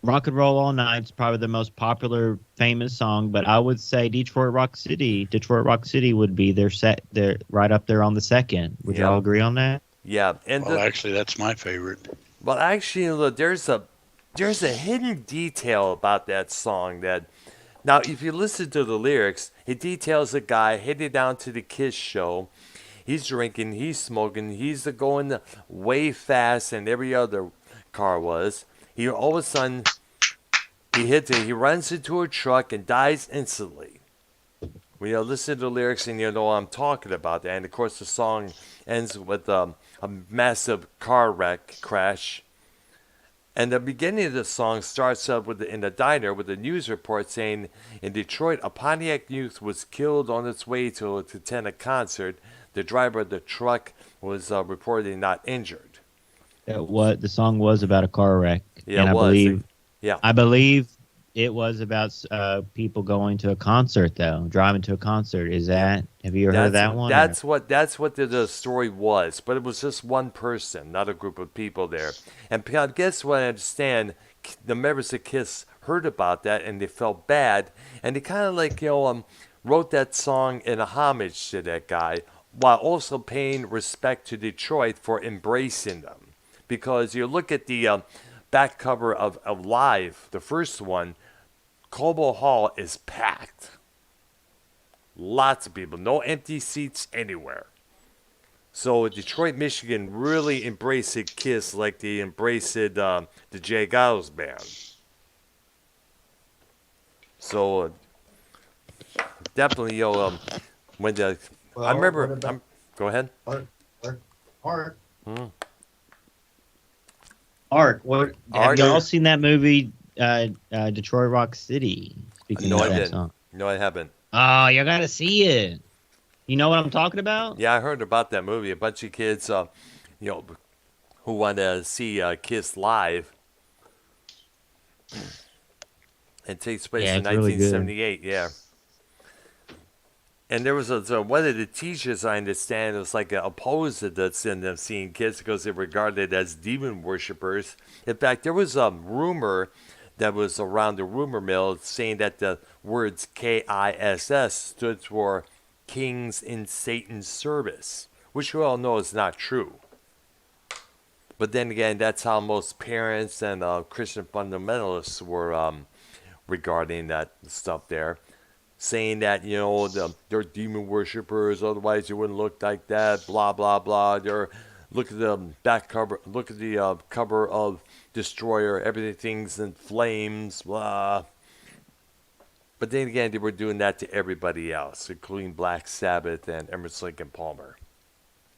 Rock and Roll All Night's probably the most popular, famous song, but I would say Detroit Rock City would be their set. They're right up there on the second. Would Yeah. y'all agree on that? Yeah, and Well, actually, that's my favorite. well, actually, look, there's a hidden detail about that song that now, if you listen to the lyrics, it details a guy heading down to the Kiss show. He's drinking, he's smoking, he's going way fast than every other car was. He all of a sudden he runs into a truck and dies instantly. When you listen to the lyrics and you know what I'm talking about that, and of course the song ends with a massive car wreck crash. And the beginning of the song starts up in a diner with a news report saying, in Detroit, a Pontiac youth was killed on its way to attend a concert. The driver of the truck was reportedly not injured. What the song was about a car wreck, Yeah, and it was. Yeah. I believe it was about people going to a concert, though, driving to a concert. Have you heard of that one? That's what the story was, but it was just one person, not a group of people there. And I guess what I understand, the members of Kiss heard about that and they felt bad, and they kind of like wrote that song in a homage to that guy, while also paying respect to Detroit for embracing them. Because you look at the back cover of Live, the first one, Cobo Hall is packed. Lots of people, no empty seats anywhere. So Detroit, Michigan really embraced Kiss like they embraced the Jay Giles band. So definitely, when the I Well, remember, what about go ahead. Art? Art? Hmm. Art, what have Art, y'all seen that movie, Detroit Rock City? Speaking no, of I that didn't. song. No, I haven't. Oh, you gotta see it. You know what I'm talking about? Yeah, I heard about that movie. A bunch of kids, you know, who want to see Kiss live. It takes place Yeah, in it's really good. 1978. Yeah. And there was one of the teachers, I understand, was like opposed to this in them seeing kids because they were regarded as demon worshippers. In fact, there was a rumor that was around the rumor mill saying that the words KISS stood for Kings in Satan's Service, which we all know is not true. But then again, that's how most parents and Christian fundamentalists were regarding that stuff there, saying that they're demon worshippers, otherwise they wouldn't look like that. Blah blah blah. Look at the back cover. Look at the cover of Destroyer. Everything's in flames. Blah. But then again, they were doing that to everybody else, including Black Sabbath and Emerson, Lake and Palmer,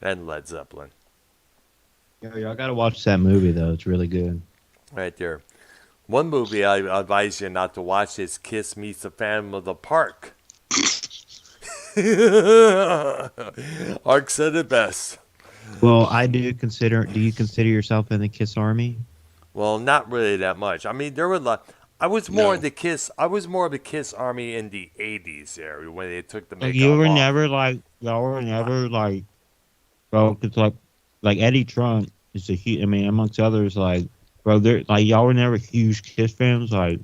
and Led Zeppelin. Yo, y'all gotta watch that movie though. It's really good. Right there. One movie I advise you not to watch is Kiss Meets the Phantom of the Park. Ark said it best. Well, I do consider. Do you consider yourself in the Kiss Army? Well, not really that much. I mean, there were a lot. I was more No. of the Kiss. I was more of the Kiss Army in the '80s there when they took the makeup You were off. never like. Y'all were never like. Bro, cause like Eddie Trunk is a huge. I mean, amongst others, like bro, they're like y'all were never huge Kiss fans. Like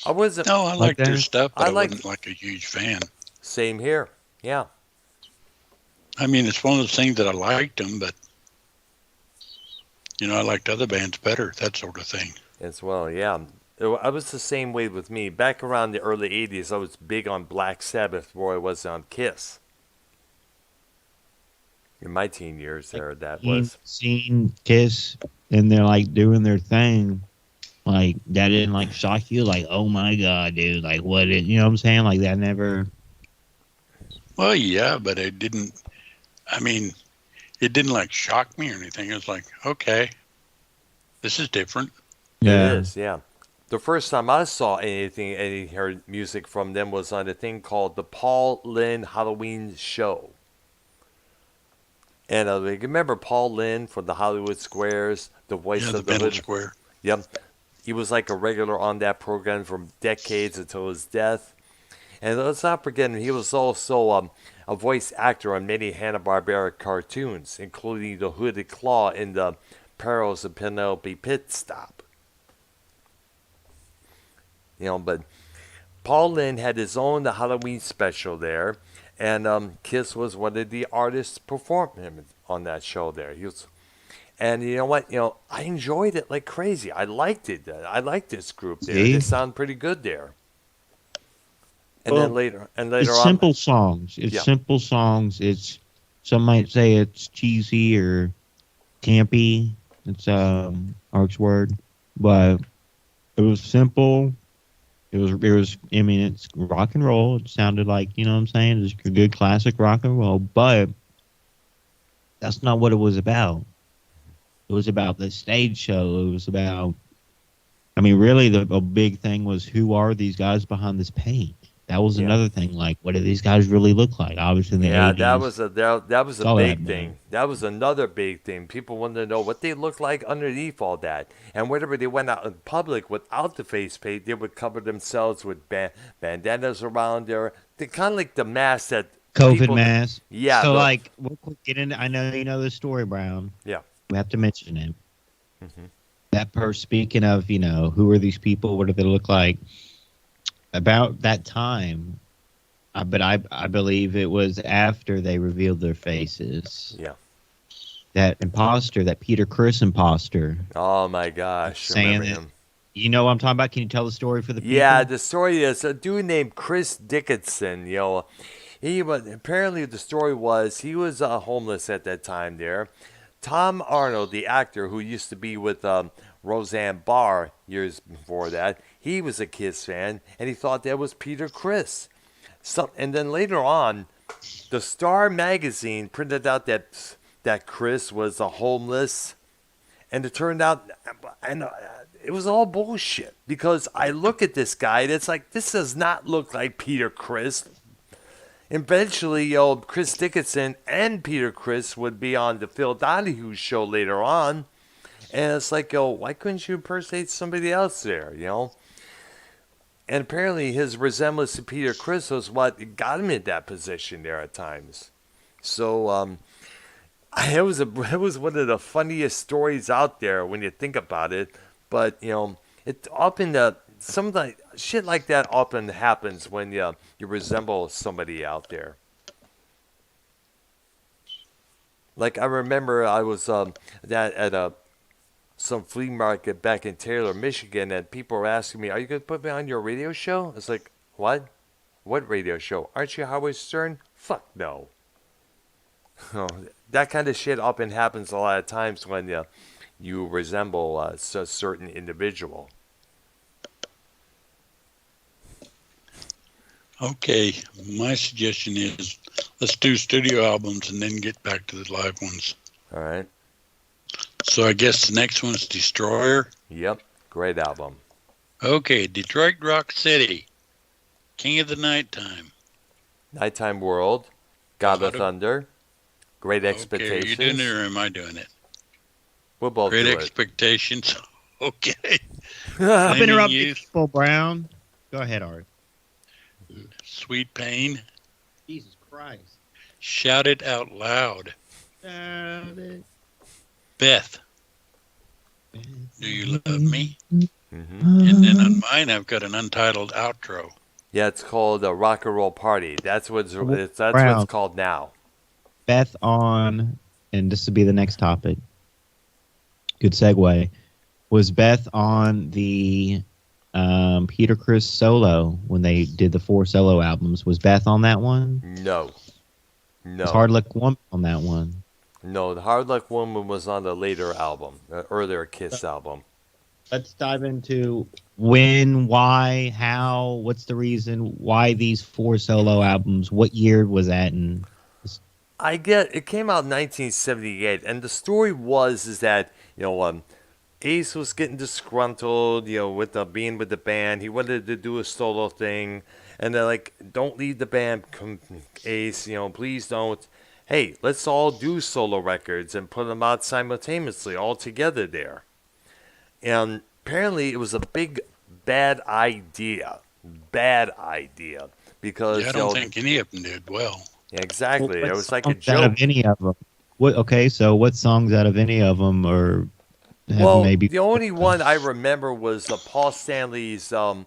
I wasn't. No, I liked their that? stuff, but I I like- wasn't like a huge fan. Same here. Yeah. I mean, it's one of those things that I liked them, but I liked other bands better, that sort of thing. As well, yeah. I was the same way with me. Back around the early '80s, I was big on Black Sabbath, where I was on Kiss. In my teen years, there that was. seeing Kiss and they're like doing their thing. Like that didn't like shock you. Like oh my god, dude. Like what? You know what I'm saying? Like that never. Well, yeah, but it didn't. I mean, it didn't like shock me or anything. It was like, okay, this is different. It is, yeah. The first time I saw heard music from them was on a thing called the Paul Lynde Halloween Show. And remember Paul Lynde from the Hollywood Squares, the voice Yeah, of the the Bennett Living. Square. Yep. He was like a regular on that program for decades until his death. And let's not forget him, he was also a voice actor on many Hanna-Barbera cartoons, including the Hooded Claw in the Perils of Penelope Pitstop. But Paul Lynde had his own Halloween special there, and Kiss was one of the artists performing on that show there. And you know what? I enjoyed it like crazy. I liked it. I liked this group there. See? They sound pretty good there. And Well, then later It's on, simple songs. It's Yeah. simple songs. It's some might say it's cheesy or campy. It's Ark's word, but it was simple. It was. I mean, it's rock and roll. It sounded like what I'm saying. It's good classic rock and roll, but that's not what it was about. It was about the stage show. It was about. I mean, really, a big thing was who are these guys behind this paint? That was Yeah. another thing. Like, what do these guys really look like? Obviously, in the yeah, 80s. that was a All that, big man. thing. That was another big thing. People wanted to know what they looked like underneath all that. And whenever they went out in public without the face paint, they would cover themselves with bandanas around there. They kind of like the mask that COVID people- mask. Yeah. So, the- like, we'll get into. I know you know the story, Brown. Yeah. We have to mention him. Mhm. That person. Speaking of, who are these people? What do they look like? About that time, But I believe it was after they revealed their faces. Yeah. That imposter, that Peter Criss imposter. Oh my gosh, I Saying remember that, him. you know what I'm talking about? Can you tell the story for the people? Yeah, the story is a dude named Chris Dickinson. He was apparently the story was he was homeless at that time there. Tom Arnold, the actor who used to be with Roseanne Barr years before that, he was a Kiss fan, and he thought that was Peter Criss. And then later on, the Star magazine printed out that Chris was a homeless, and it turned out, and it was all bullshit because I look at this guy and it's like this does not look like Peter Criss. Eventually, Chris Dickinson and Peter Criss would be on the Phil Donahue show later on, and it's like, why couldn't you impersonate somebody else there? And apparently, his resemblance to Peter Criss was what got him in that position there at times. So, it was one of the funniest stories out there when you think about it. But it often some of the shit like that often happens when you resemble somebody out there. Like I remember I was at some flea market back in Taylor, Michigan, and people were asking me, "Are you gonna put me on your radio show?" It's like, what? What radio show? Aren't you Howard Stern? Fuck no. That kind of shit often happens a lot of times when you resemble a certain individual. Okay, my suggestion is let's do studio albums and then get back to the live ones. All right. So I guess the next one's Destroyer. Yep, great album. Okay, Detroit Rock City, King of the Nighttime. Nighttime World, God of Thunder, Great Expectations. Okay, are you doing it or am I doing it? We'll both Great do Expectations. Okay. Stop Flaming interrupting Youth, people, Brown. Go ahead, Art. Sweet Pain, Jesus Christ. Shout It Out Loud. Beth, Do You Love Me? Mm-hmm. And then on mine, I've got an untitled outro. Yeah, it's called a Rock and Roll Party. That's what it's called now. Beth on, and this would be the next topic. Good segue. Was Beth on the Peter Criss solo when they did the 4 solo albums? Was Beth on that one? No. Was Hard Luck Woman on that one? No, the Hard Luck Woman was on the later album, earlier Kiss album. Let's dive into when, why, how, what's the reason, why these 4 solo albums, what year was that in? It came out in 1978, and the story is that, Ace was getting disgruntled, with being with the band. He wanted to do a solo thing, and they're like, "Don't leave the band, Ace. Please don't. Hey, let's all do solo records and put them out simultaneously, all together there." And apparently, it was a big bad idea, because I don't think any of them did well. Yeah, exactly. Well, it was like a out joke. of any of them? So what songs out of any of them are? Maybe the only one I remember was Paul Stanley's "Do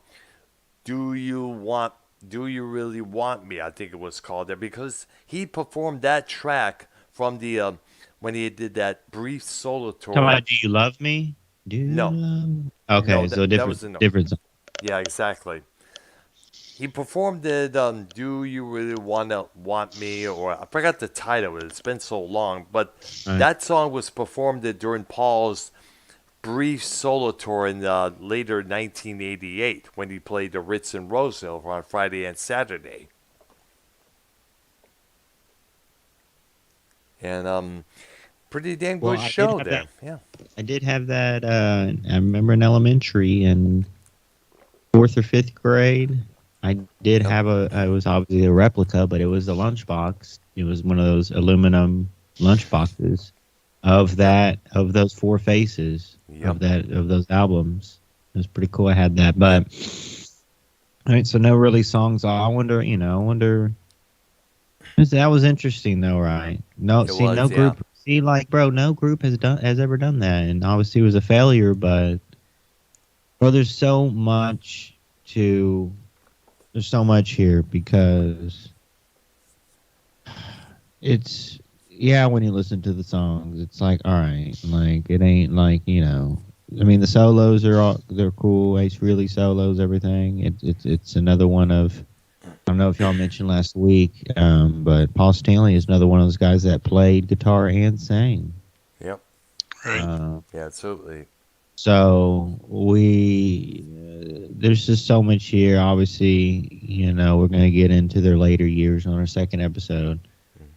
You Really Want Me?" I think it was called there, because he performed that track from the when he did that brief solo tour. Talking about Do You Love Me? No. Okay, No, so different. Yeah, exactly. He performed it, "Do You Really Want Me?" Or I forgot the title. It's been so long, but that song was performed during Paul's brief solo tour in later 1988 when he played the Ritz in Roseville on Friday and Saturday. And pretty damn good show there. Yeah, I did have that. I remember in elementary in 4th or 5th grade. I did have I was obviously a replica, but it was a lunchbox. It was one of those aluminum lunchboxes of those 4 faces of those albums. It was pretty cool. I had that, but all right. So no really songs. I wonder. That was interesting though, right? No group. See, no group has ever done that, and obviously it was a failure. But there's so much to There's so much here because it's when you listen to the songs, it's like, all right, like it ain't like, I mean, the solos they're cool. Ace Frehley solos, everything. It's another one of, I don't know if y'all mentioned last week, but Paul Stanley is another one of those guys that played guitar and sang. Yep. Right. Yeah, absolutely. So there's just so much here. Obviously, we're going to get into their later years on our second episode.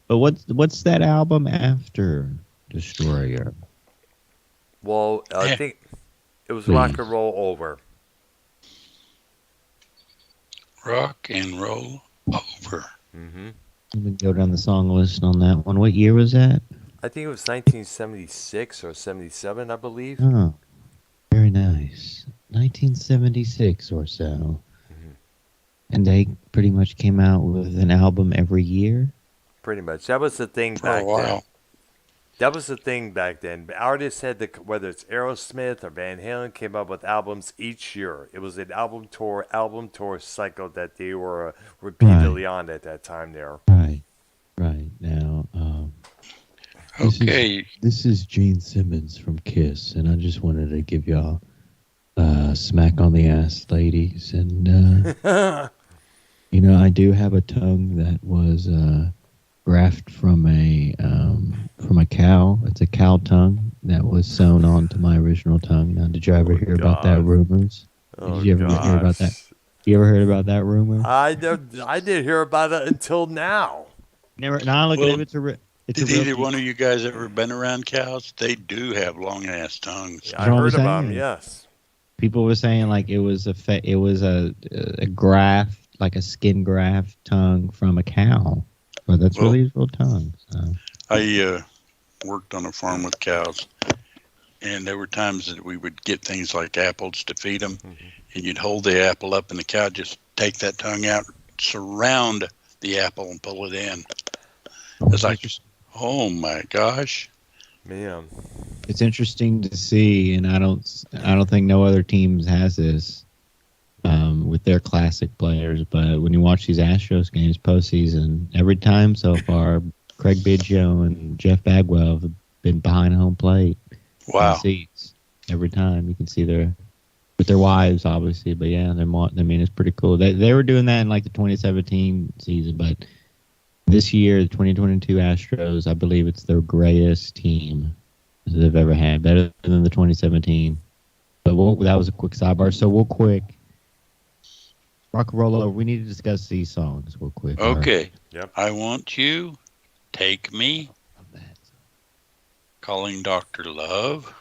But what's that album after Destroyer? Well, I think it was Please. Rock and Roll Over. Rock and Roll Over. Mm-hmm. Let me go down the song list on that one. What year was that? I think it was 1976 or 77, I believe. Oh, very nice. 1976 or so. Mm-hmm. And they pretty much came out with an album every year? Pretty much. That was the thing For a back then. while. That was the thing back then. Artists had to, whether it's Aerosmith or Van Halen, came up with albums each year. It was an album tour cycle that they were repeatedly on at that time there. Right. Now, Okay. This is Gene Simmons from Kiss, and I just wanted to give y'all a smack on the ass, ladies. And, I do have a tongue that was grafted from a cow. It's a cow tongue that was sewn onto my original tongue. Now, did you ever hear about that rumors? Did you ever hear about that? You ever heard about that rumor? I didn't hear about it until now. Never. Now look at it. It's Did a real either thing. one of you guys ever been around cows? They do have long ass tongues. I what heard I'm about them, saying. yes. People were saying like it was a graft, like a skin graft tongue from a cow. But that's really his real tongue. So. I worked on a farm with cows, and there were times that we would get things like apples to feed them, and you'd hold the apple up, and the cow just take that tongue out, surround the apple, and pull it in. It's like, oh my gosh! Man, It's interesting to see, and I don't think no other teams has this with their classic players. But when you watch these Astros games postseason, every time so far, Craig Biggio and Jeff Bagwell have been behind home plate. Wow! In the seats every time. You can see with their wives, obviously. But yeah, it's pretty cool. They were doing that in like the 2017 season, but this year, the 2022 Astros, I believe it's their greatest team they've ever had, better than the 2017. But that was a quick sidebar. So real quick, rock and roll over. We need to discuss these songs real quick. Okay. Yep. I Want You, Take Me, Calling Dr. Love,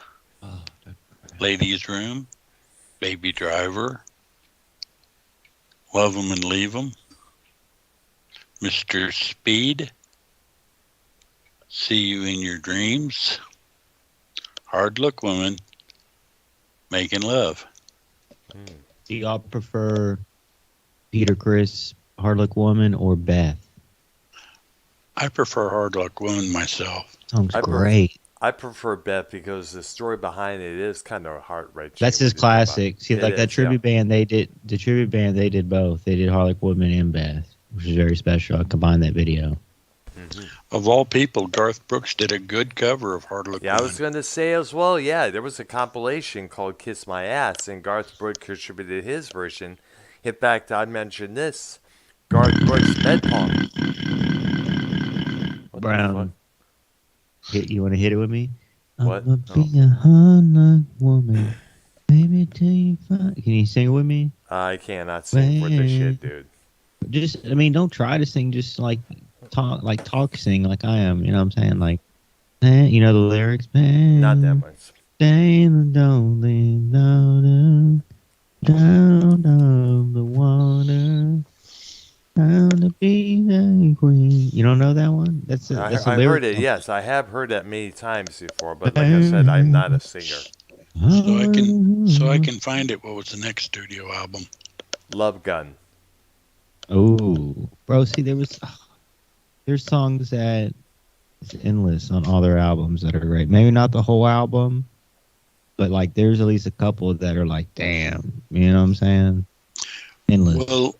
Ladies' Room, Baby Driver, Love 'Em and Leave 'Em, Mr. Speed, See You in Your Dreams, Hard Luck Woman, Making Love. Do y'all prefer Peter Criss, Hard Luck Woman, or Beth? I prefer Hard Luck Woman myself. Song's great. I prefer Beth because the story behind it is kind of heart-wrenching. That's his classic. See, like that tribute band they did. The tribute band they did both. They did Hard Luck Woman and Beth, which is very special. I combined that video. Of all people, Garth Brooks did a good cover of Hard Luck Woman. I was going to say as well, there was a compilation called Kiss My Ass, and Garth Brooks contributed his version. In fact, I mentioned this. Garth Brooks Bed Pong. Brown. You want to hit it with me? What? I'ma be a hard luck woman, baby, till you find. Can you sing it with me? I cannot sing for this shit, dude. Don't try to sing. Just talk, sing like I am. You know what I'm saying? Like, you know the lyrics, man. Not that much. Down of the water, how to be the queen. You don't know that one? That's a I lyric. heard it, yes. I have heard that many times before, but like I said, I'm not a singer. So I can find it. What was the next studio album? Love Gun. Oh, bro, see, there's songs that it's endless on all their albums that are great. Maybe not the whole album, but like there's at least a couple that are like, damn, you know what I'm saying? Endless. Well,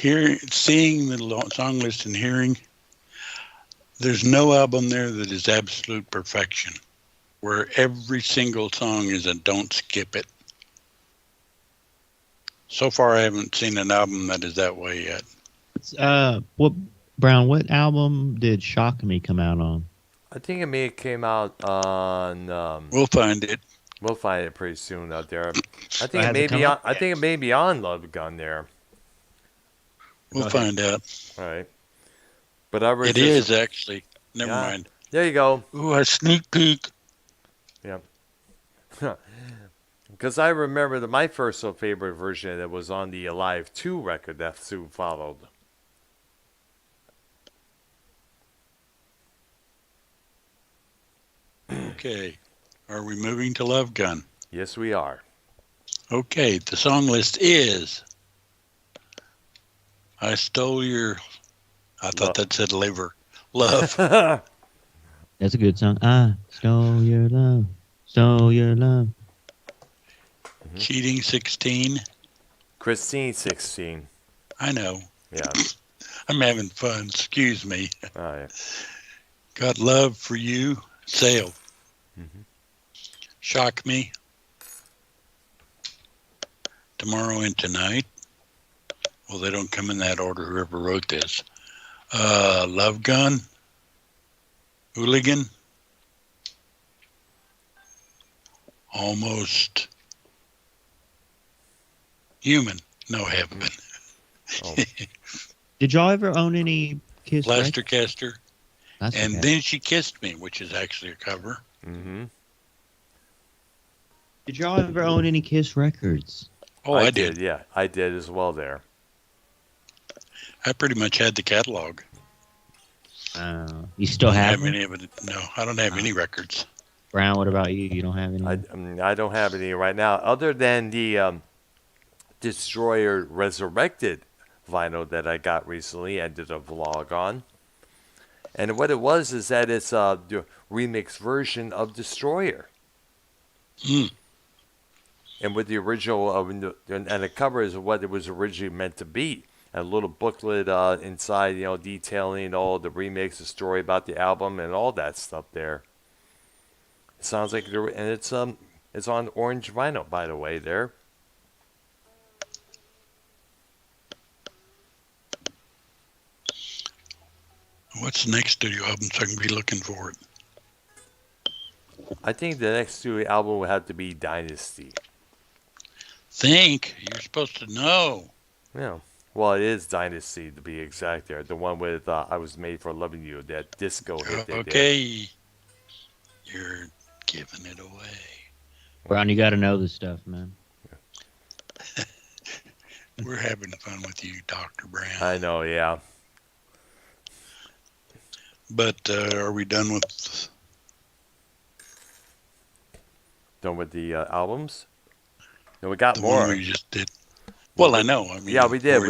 seeing the song list and hearing, there's no album there that is absolute perfection, where every single song is a don't skip it. So far, I haven't seen an album that is that way yet. What album did Shock Me come out on? I think it may have came out on. We'll find it. We'll find it pretty soon out there. I think has it may it come be on. up? I think it may be on Love Gun there. We'll find out. All right. But I It is actually. Never mind. There you go. Ooh, a sneak peek. Yeah. Because I remember that my first favorite version that was on the Alive 2 record that soon followed. Okay. Are we moving to Love Gun? Yes, we are. Okay. The song list is I Stole Your... I thought that said liver. Love. That's a good song. I stole your love. Stole your love. Cheating 16. Christine 16. I know. Yeah. I'm having fun. Excuse me. Oh, yeah. Got Love for You. Sail. Shock Me. Tomorrow and Tonight. Well, they don't come in that order, whoever wrote this. Love Gun. Hooligan. Almost Human. No, haven't been. Oh. Did y'all ever own any Kiss records? Blastercaster. And Then She Kissed Me, which is actually a cover. Mm-hmm. Did y'all ever own any Kiss records? Oh, I did. Yeah, I did as well there. I pretty much had the catalog. You still have them? any of it. No, I don't have any records. Brown, what about you? You don't have any? I don't have any right now, other than the Destroyer Resurrected vinyl that I got recently and did a vlog on. And what it was is that it's the remix version of Destroyer. And with the original, and the cover is what it was originally meant to be. A little booklet inside, detailing all the remix, the story about the album, and all that stuff there. It sounds like and it's on orange vinyl, by the way. There. What's the next studio album so I can be looking for it? I think the next studio album would have to be Dynasty. Think you're supposed to know. Yeah. Well, it is Dynasty to be exact. There, the one with "I Was Made for Loving You," that disco hit. Okay, you're giving it away. Brown, you got to know this stuff, man. We're having fun with you, Dr. Brown. I know, yeah. But are we done with? Done with the albums? No, we got the more. One we just did. Well, I know. I mean, yeah, we did.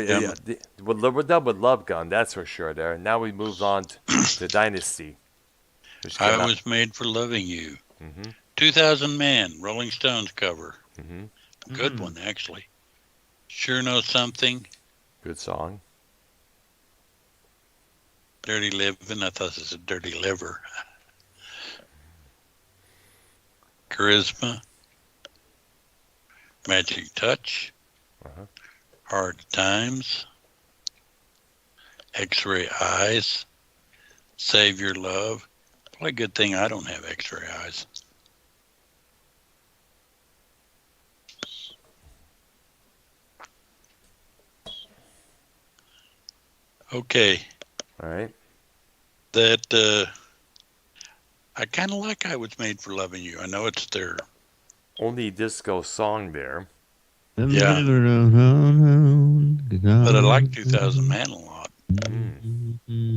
We're done with Love Gun, that's for sure. There. Now we moved on to Dynasty. I Was Made for Loving You. 2000 Man, Rolling Stones cover. Good one, actually. Sure Know Something. Good song. Dirty Living. I thought it said Dirty Liver. Charisma. Magic Touch. Hard Times. X-Ray Eyes. Save Your Love. Probably a good thing I don't have X-Ray Eyes. Okay. All right. That I kind of like I Was Made for Loving You. I know it's their only disco song there. Yeah. But I like 2000 Man a lot.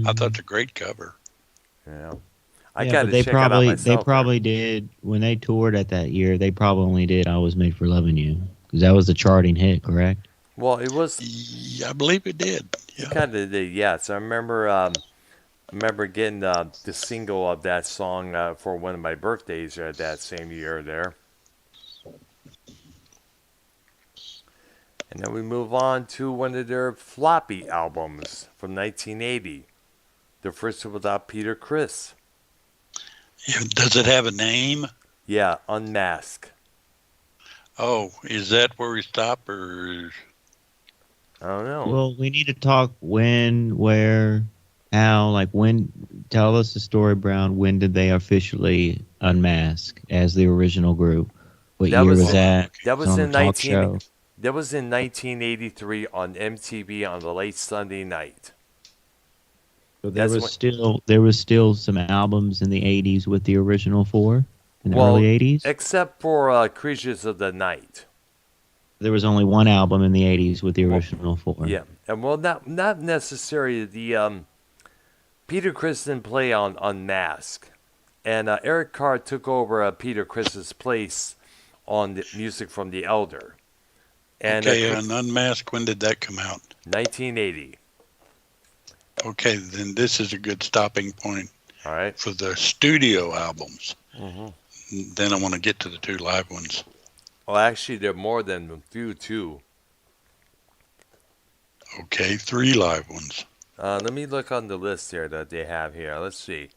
I thought it's a great cover. Yeah. They probably did when they toured at that year. They probably only did "I Was Made for Loving You" because that was the charting hit, correct? Well, it was. Yeah, I believe it did. Yeah. Kind of did. Yes, I remember. Remember getting the single of that song for one of my birthdays that same year there. And then we move on to one of their floppy albums from 1980. The first one without Peter Criss. Does it have a name? Yeah, Unmask. Oh, is that where we stop, or I don't know. Well, we need to talk when, where, how, like when. Tell us the story, Brown. When did they officially unmask as the original group? What That year was was that? That Was it was on in a talk show? That was in 1983 on MTV on the late Sunday night. So there That's was when, still some albums in the '80s with the original four in the well, early '80s. except for Creatures of the Night. There was only one album in the '80s with the Well, original four. yeah, and well, not necessarily the Peter Criss didn't play on Unmask, and Eric Carr took over Peter Criss's place on the music from The Elder. And okay, and Unmasked, when did that come out? 1980. Okay, then this is a good stopping point All right. for the studio albums. Mm-hmm. Then I want to get to the two live ones. Well, actually, there are more than a few too. Okay, 3 live ones. Let me look on the list here that they have here. Let's see.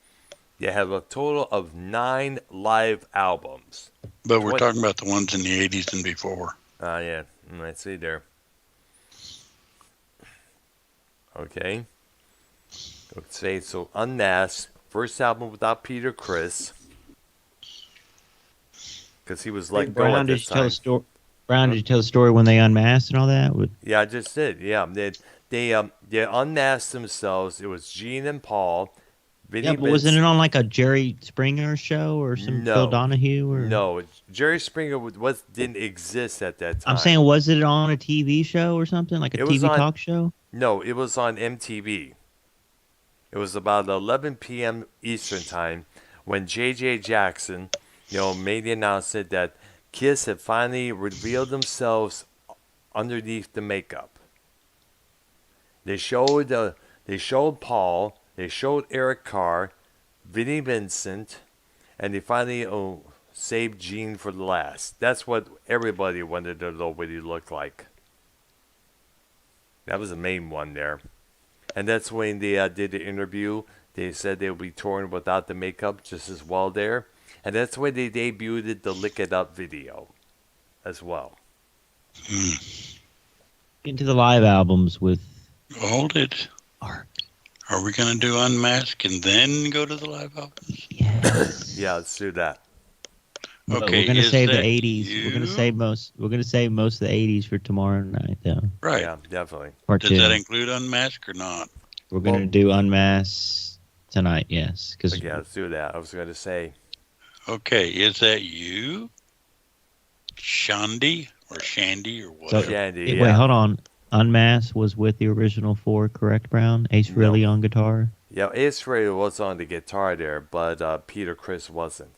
They have a total of 9 live albums. But we're talking about the ones in the 80s and before. Yeah, I see there. Okay. Let's say so. Unmasked, first album without Peter Criss, because he was let go Brown, at did this you tell time. the story? Brown, did you tell the story when they unmasked and all that? Yeah, I just did. Yeah, they unmasked themselves. It was Gene and Paul. Vinnie Yeah, but wasn't Vincent. it on like a Jerry Springer show or some No. Phil Donahue? Or No, Jerry Springer didn't exist at that time. I'm saying, was it on a TV show or something like a It was TV on- talk show? No, it was on MTV. It was about 11 p.m. Eastern time when J.J. Jackson, made the announcement that Kiss had finally revealed themselves underneath the makeup. They showed Paul, they showed Eric Carr, Vinnie Vincent, and they finally saved Gene for the last. That's what everybody wanted to know what he looked like. That was the main one there. And that's when they did the interview. They said they would be touring without the makeup just as well there. And that's when they debuted the Lick It Up video as well. Into the live albums with Hold it. Ark. Are we going to do Unmask and then go to the live albums? Yes. Yeah, let's do that. But Okay, we're gonna is save the that '80s. you? We're gonna save most of the '80s for tomorrow night, though. Right. Yeah, definitely. Part Does 2. that include Unmask or not? We're gonna do Unmask tonight. Yes, because Yeah, let's do that. I was going to say, Okay, is that you? Shandy or Shandy or whatever? Shandy, wait, yeah. hold on. Unmask was with the original 4, correct, Brown? Ace No. Frehley on guitar. Yeah, Ace Frehley was on the guitar there, but Peter Criss wasn't.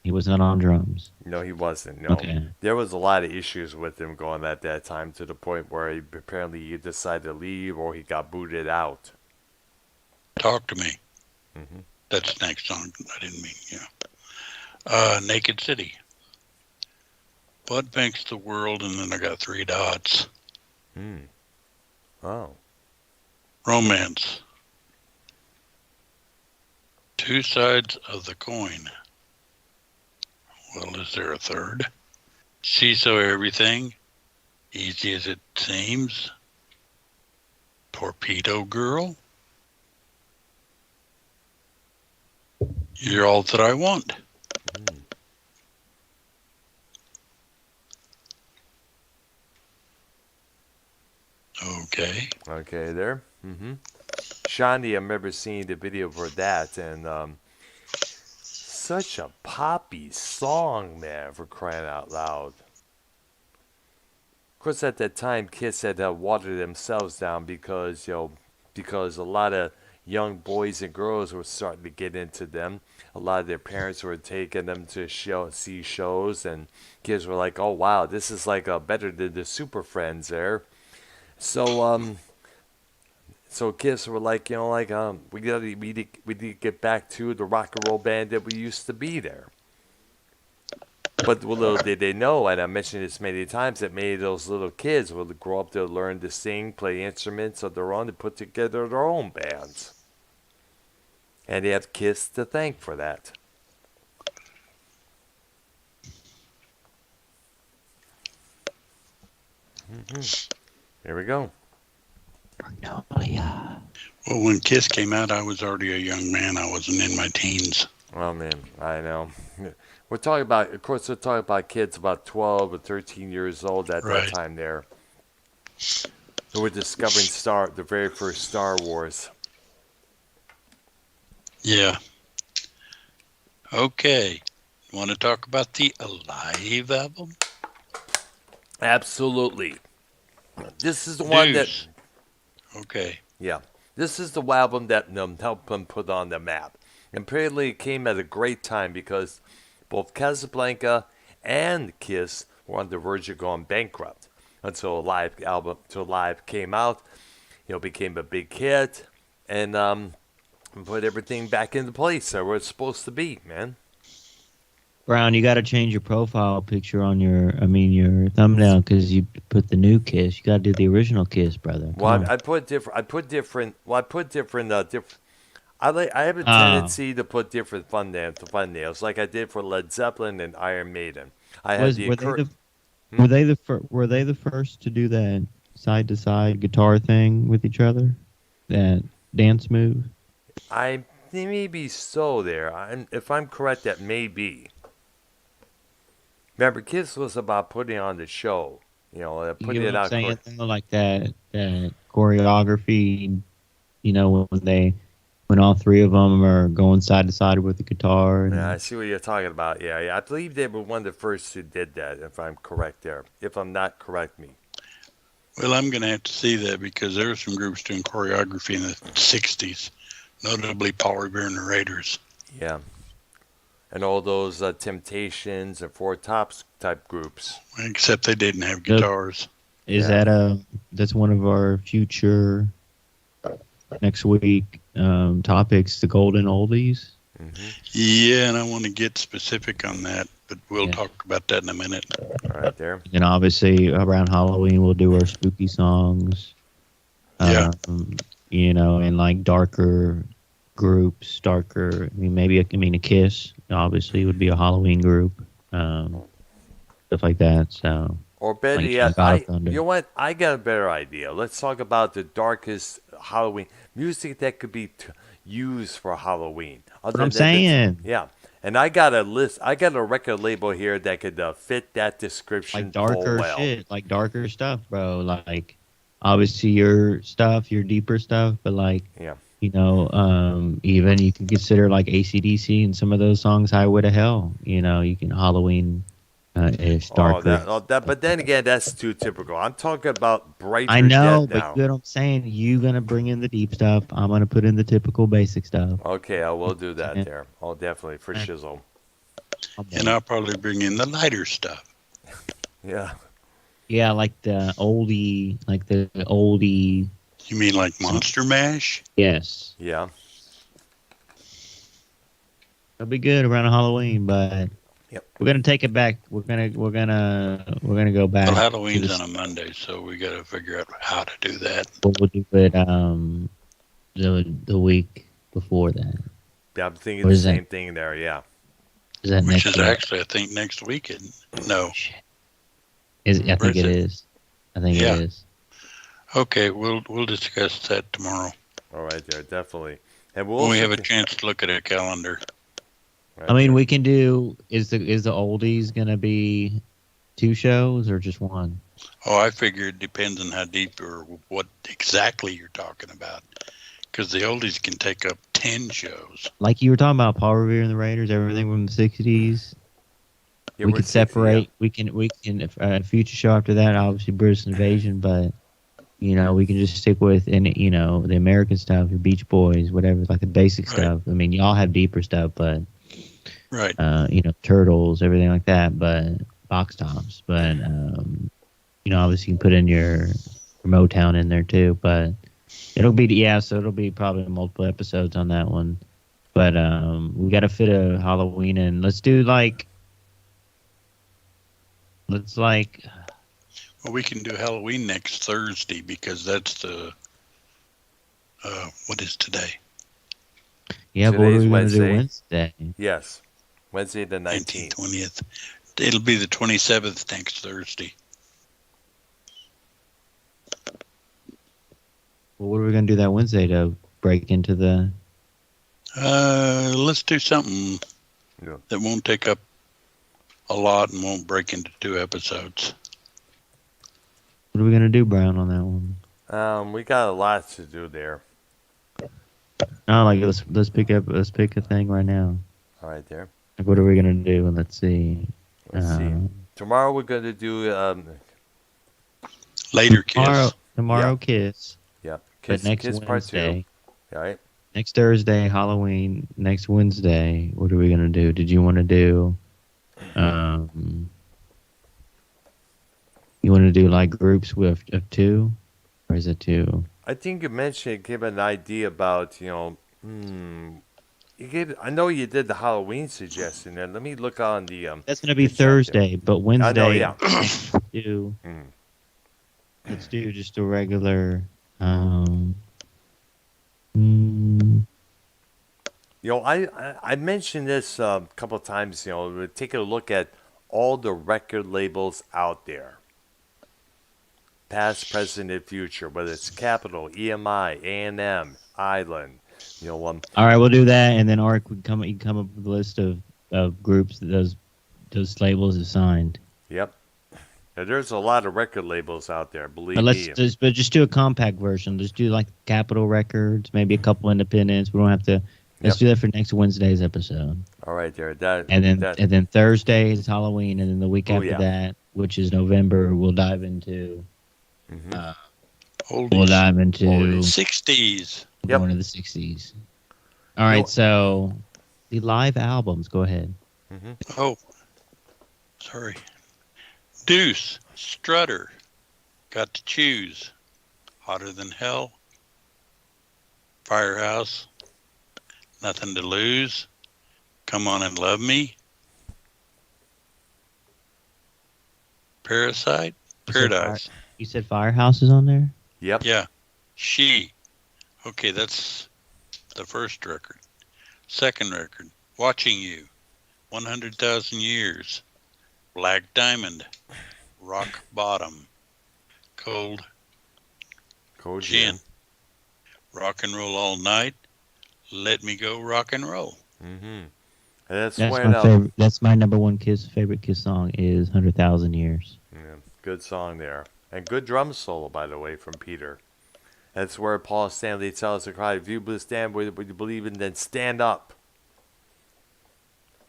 He was not on drums. No, he wasn't. No. Okay. There was a lot of issues with him going at that time to the point where he decided to leave or he got booted out. Talk to me. Mhm. That's the next song. I didn't mean, yeah. Naked City. What makes the world, and then I got 3 dots. Oh. Romance. 2 sides of the coin. Well, is there a third? See So Everything. Easy as it seems. Torpedo Girl. You're all that I want. Okay. Okay, there. Shandy, I remember seeing the video for that, and such a poppy song, man, for crying out loud. Of course, at that time, Kiss had watered themselves down because a lot of young boys and girls were starting to get into them. A lot of their parents were taking them to see shows, and kids were like, "Oh wow, this is like better than the Super Friends there." So Kiss were like, we need to get back to the rock and roll band that we used to be there. But little did they know, and I mentioned this many times, that many of those little kids will grow up to learn to sing, play instruments of their own, and put together their own bands. And they have Kiss to thank for that. Here we go. Arknolia. Well, when Kiss came out, I was already a young man. I wasn't in my teens. Oh man, I know. We're talking about, of course, we're talking about kids about 12 or 13 years old at Right. that time there, who were discovering the very first Star Wars. Yeah. Okay. Want to talk about the Alive album? Absolutely. This is the one that, News. Okay. yeah, this is the album that helped them put on the map. And apparently it came at a great time because both Casablanca and Kiss were on the verge of going bankrupt until Live came out. Became a big hit and put everything back into place where it's supposed to be, man. Brown, you got to change your profile picture on your thumbnail because you put the new Kiss. You got to do the original Kiss, brother. Come Well, on. I put different. I have a tendency to put different thumbnails, like I did for Led Zeppelin and Iron Maiden. I had Were they the first to do that side to side guitar thing with each other? That dance move? I maybe so there. If I'm correct, that may be. Remember, Kiss was about putting on the show. Putting it out. Saying like that choreography. When all three of them are going side to side with the guitar. Yeah, I see what you're talking about. Yeah. I believe they were one of the first who did that, if I'm correct there. If I'm not, correct me. Well, I'm going to have to see that because there were some groups doing choreography in the 60s, notably Paul Revere and the Raiders. Yeah. And all those Temptations and Four Tops type groups. Except they didn't have guitars. Is Yeah. that's one of our future next week topics, the golden oldies? Mm-hmm. Yeah, and I want to get specific on that, but we'll Yeah. talk about that in a minute. Right there. And obviously around Halloween we'll do our spooky songs. Yeah. And like darker groups, a Kiss obviously would be a Halloween group. Stuff like that. So Or better Like yet, God of Thunder. you know what? I got a better idea. Let's talk about the darkest Halloween music that could be used for Halloween. what I'm saying. Yeah. And I got a list. I got a record label here that could fit that description Like darker full well. shit, like darker stuff, bro. Like obviously your deeper stuff, but like Yeah. even you can consider like AC/DC and some of those songs, Highway to Hell. You can Halloween ish darker. But then again, that's too typical. I'm talking about brighter. I know, dead but now. you know what I'm saying? You gonna bring in the deep stuff. I'm gonna put in the typical basic stuff. Okay, I will do that Yeah. there. Oh, definitely for shizzle. And I'll probably bring in the lighter stuff. Yeah. Yeah, like the oldie. You mean like Monster Mash? Yes, Yeah. it'll be good around Halloween, but Yep. we're gonna take it back. We're gonna go back. Well, Halloween's to on a Monday, so we got to figure out how to do that. We'll do it the week before that. Yeah, I'm thinking What the is that? same thing there. Yeah. Is that Which next is week? actually, I think, next weekend. No. I think Where is it it? is. I think Yeah. it is. Okay, we'll discuss that tomorrow All right, there, definitely. And when we also have a chance to look at a calendar. right I mean, there. we can do. Is the oldies gonna be 2 shows or just 1? Oh, I figure it depends on how deep or what exactly you're talking about. Because the oldies can take up 10 shows. Like you were talking about Paul Revere and the Raiders, everything from the 60s. Yeah, We we're could 60, separate. We can a future show after that, obviously British Invasion, but we can just stick with the American stuff, your Beach Boys, whatever, like the basic Right. stuff. I mean, y'all have deeper stuff, but Right. Turtles, everything like that, but box tops. But obviously you can put in your Motown in there too, but it'll be probably multiple episodes on that one. But we got to fit a Halloween in. Let's do like Let's like, Well, we can do Halloween next Thursday because that's the, what is today? yeah, but what are Today's we going to do Wednesday. Wednesday? Yes, Wednesday the 19th, 19th. 20th. It'll be the 27th next Thursday. Well, what are we going to do that Wednesday to break into the? Let's do something Yeah. that won't take up a lot and won't break into 2 episodes. What are we going to do, Brown, on that one? We got a lot to do there. No, like let's pick a thing right now. All right, there. Like, what are we going to do? And let's see. Let's see. Tomorrow we're going to do Later, kids. Tomorrow, Yeah. Kiss. yeah, But Kiss, next Kiss Part 2. Wednesday, All right. next Thursday, Halloween. Next Wednesday, what are we going to do? Did you want to do? You want to do like groups of 2, or is it 2? I think you mentioned, give an idea about, you gave. I know you did the Halloween suggestion there. Let me look on the. That's going to be the chat there. Thursday, but Wednesday. yeah. do. Mm. Let's do just a regular. I mentioned this a couple of times. We're taking a look at all the record labels out there, past, present, and future. Whether it's Capitol, EMI, A&M, Island. All right, we'll do that, and then Ark would come. You can come up with a list of groups that those labels have signed. Yep. Now, there's a lot of record labels out there. Believe But me. just do a compact version. Just do like Capitol Records, maybe a couple independents. We don't have to. Let's do that for next Wednesday's episode. All right, there. And then Thursday is Halloween, and then the week after that, which is November, we'll dive into. We'll dive into Oldies. 60s. Yep. Going to the 60s. All right, so the live albums. Go ahead. Oh, sorry. Deuce, Strutter, Got to Choose, Hotter Than Hell, Firehouse, Nothing to Lose, Come On and Love Me, Parasite, Paradise. You said Firehouse is on there? Yep. Yeah. She. Okay, that's the first record. Second record, Watching You, 100,000 Years, Black Diamond, Rock Bottom, Cold Gin, Rock and Roll All Night, Let Me Go Rock and Roll. And that's my favorite. That's my number one favorite Kiss song is 100,000 Years. Yeah, good song there. And good drum solo, by the way, from Peter. That's where Paul Stanley tells the crowd, if you stand with what you believe in, then stand up.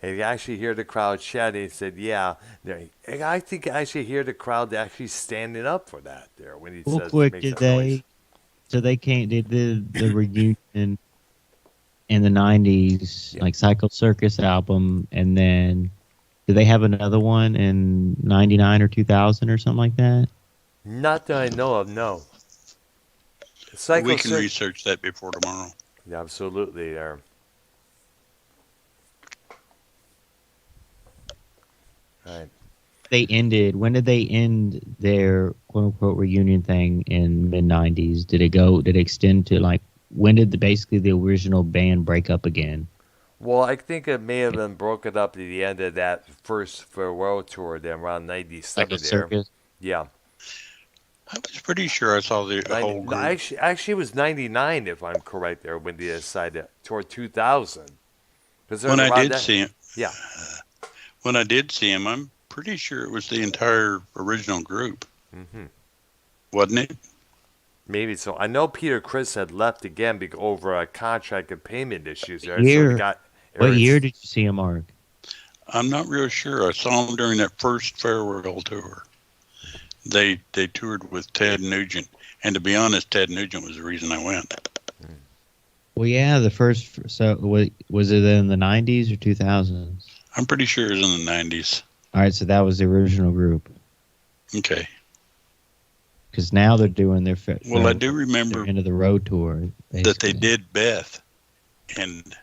And you actually hear the crowd shouting. He said, yeah. I think I actually hear the crowd actually standing up for that there when he says, quick makes did that they? noise. So they did the reunion in the 90s, like Psycho Circus album, and then did they have another one in 99 or 2000 or something like that? Not that I know of, no. We can research that before tomorrow. Yeah, absolutely there. Right. When did they end their quote unquote reunion thing in mid 90s? Did it extend to like, when did basically the original band break up again? Well, I think it may have been broken up at the end of that first farewell tour then around 97 Like a there. circus? Yeah. I was pretty sure I saw the whole group. Actually, it was 99, if I'm correct there, when they decided toward 2000. When I did see him. Yeah. When I did see him, I'm pretty sure it was the entire original group. Wasn't it? Maybe so. I know Peter Criss had left again over a contract and payment issues there. What year did you see him, Mark? I'm not real sure. I saw him during that first farewell tour. They toured with Ted Nugent, and to be honest, Ted Nugent was the reason I went. Well, yeah, the first. So was it in the 90s or 2000s? I'm pretty sure it was in the 90s. All right, so that was the original group. Okay. Because now they're doing their. Well, I do remember into the road tour that they did Beth, and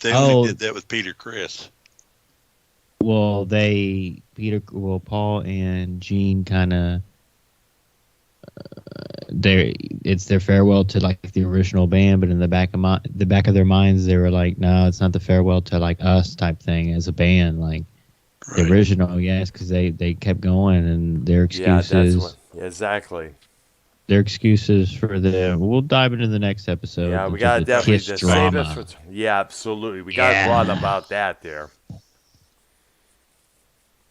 they only did that with Peter Criss. Well, Paul and Gene kind of it's their farewell to like the original band, but in the back of their minds, they were like, no, it's not the farewell to like us type thing as a band, like the Right. original, yes, because they kept going and their Yeah, that's excuses. what. Exactly. Their excuses for the. We'll dive into the next episode. Yeah, we into gotta the definitely Kiss just save it drama. for. Yeah, absolutely. We gotta broad Yeah. about that there.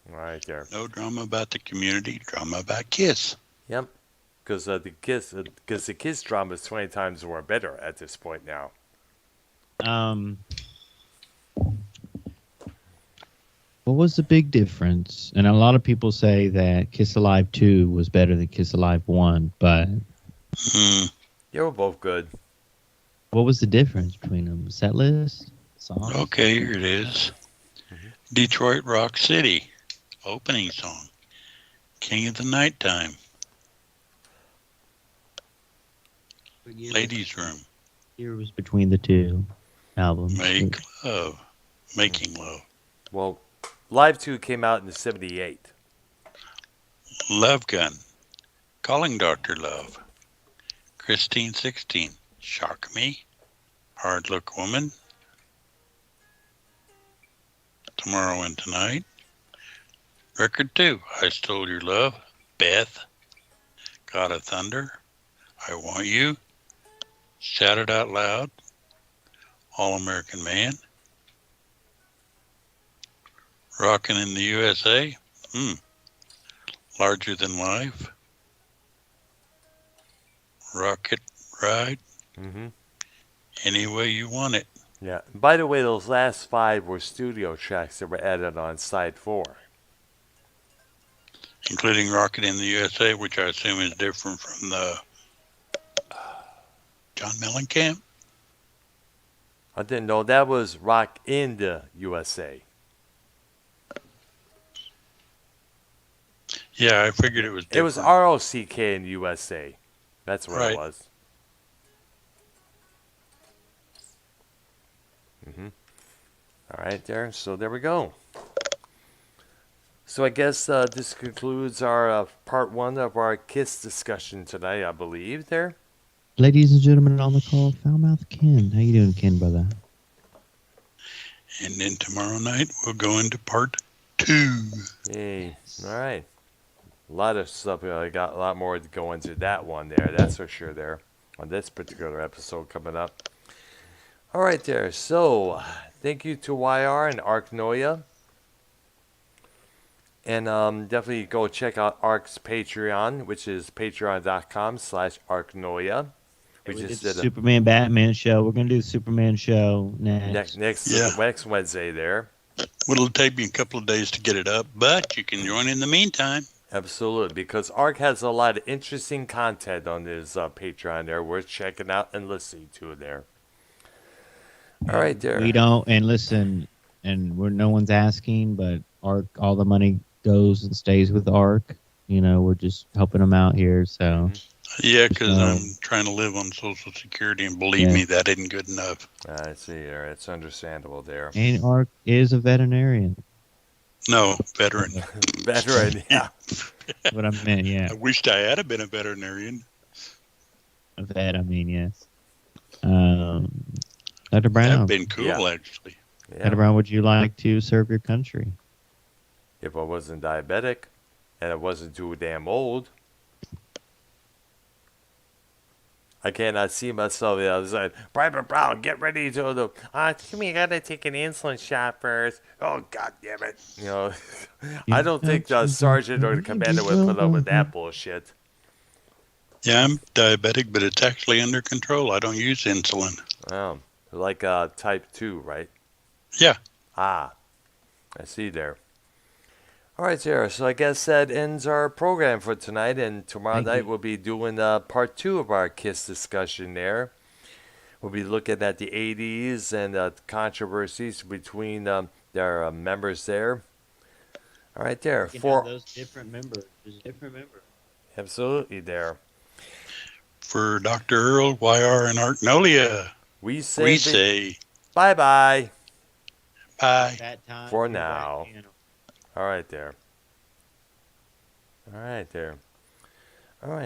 Right there. No drama about the community, drama about Kiss. Yep. Because the Kiss drama is 20 times more better at this point now. What was the big difference? And a lot of people say that Kiss Alive 2 was better than Kiss Alive 1, but Hmm. Yeah, we're both good. what was the difference between them? Set list? Songs? Okay, here it is. Detroit Rock City, opening song. King of the Nighttime, Ladies Room, Here was between the two albums. Make Love, Making Love, Well, Live 2 came out in '78. Love Gun, Calling Dr. Love, Christine 16, Shock Me, Hard Look Woman, Tomorrow and Tonight, Record 2, I Stole Your Love, Beth, God of Thunder, I Want You, Shout It Out Loud, All American Man, Rockin' in the USA, Larger Than Life, Rocket Ride, Mm-hmm. Any Way You Want It. Yeah. By the way, those last 5 were studio tracks that were added on side 4. Including Rocket in the USA, which I assume is different from the John Mellencamp. I didn't know that was Rock in the USA. Yeah, I figured it was different. It was ROCK in the USA. That's what Right. it was. Mm-hmm. All right, there. So there we go. So I guess this concludes our part 1 of our Kiss discussion tonight, I believe. There. Ladies and gentlemen on the call, Foulmouth Ken. How you doing, Ken, brother? And then tomorrow night, we'll go into part 2. Yay. All right. A lot of stuff. I got a lot more to go into that one there. That's for sure there on this particular episode coming up. All right there. So thank you to YR and Arknolia. And definitely go check out Ark's Patreon, which is patreon.com/Arknolia. We did just the did a Superman Batman show. We're gonna do the Superman show next. next Yeah. next Wednesday there. It'll take me a couple of days to get it up, but you can join in the meantime. Absolutely, because Ark has a lot of interesting content on his Patreon there, worth checking out and listening to there. All right, there. We don't and listen, and we're no one's asking, but Ark, all the money goes and stays with Ark. You know, we're just helping them out here. So Yeah, because So- I'm trying to live on Social Security, and believe Yeah. me, that isn't good enough. I see there. It's understandable there. and Ark is a veterinarian. No, veteran. Veteran, yeah. What I meant, yeah, I wished I had been a veterinarian. a vet. I mean, yes. Dr. Brown, That'd been cool, Yeah. actually. Dr. Yeah. Brown, would you like to serve your country? If I wasn't diabetic and I wasn't too damn old, I cannot see myself the other side. Private Brown, get ready to the. Timmy, I gotta take an insulin shot first. Oh, God damn it! You know, I don't think the sergeant or the commander would put up with that bullshit. Yeah, I'm diabetic, but it's actually under control. I don't use insulin. Oh, like type 2, right? Yeah. Ah, I see there. All right, Sarah. So I guess that ends our program for tonight, and tomorrow Thank night you. we'll be doing part 2 of our KISS discussion there. We'll be looking at the 80s and controversies between their members there. All right, there. those different members. There's different members. Absolutely there. For Dr. Earl, YR, and Arknolia, We say, we say bye-bye. bye. That time For you're right, now. Ken. All right there. All right there.